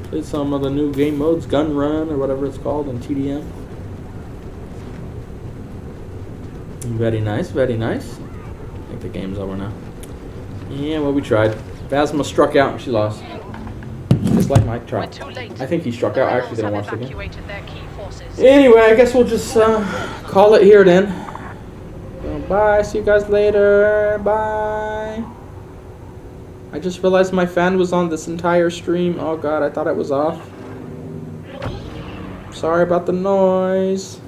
Played some of the new game modes, Gun Run or whatever it's called, in TDM. Very nice, very nice. I think the game's over now. Yeah, well, we tried. Phasma struck out and she lost. Just like Mike tried. I think he struck out. I actually didn't watch the game. Anyway, I guess we'll just call it here then. So, bye. See you guys later. Bye. I just realized my fan was on this entire stream. Oh god, I thought it was off. Sorry about the noise.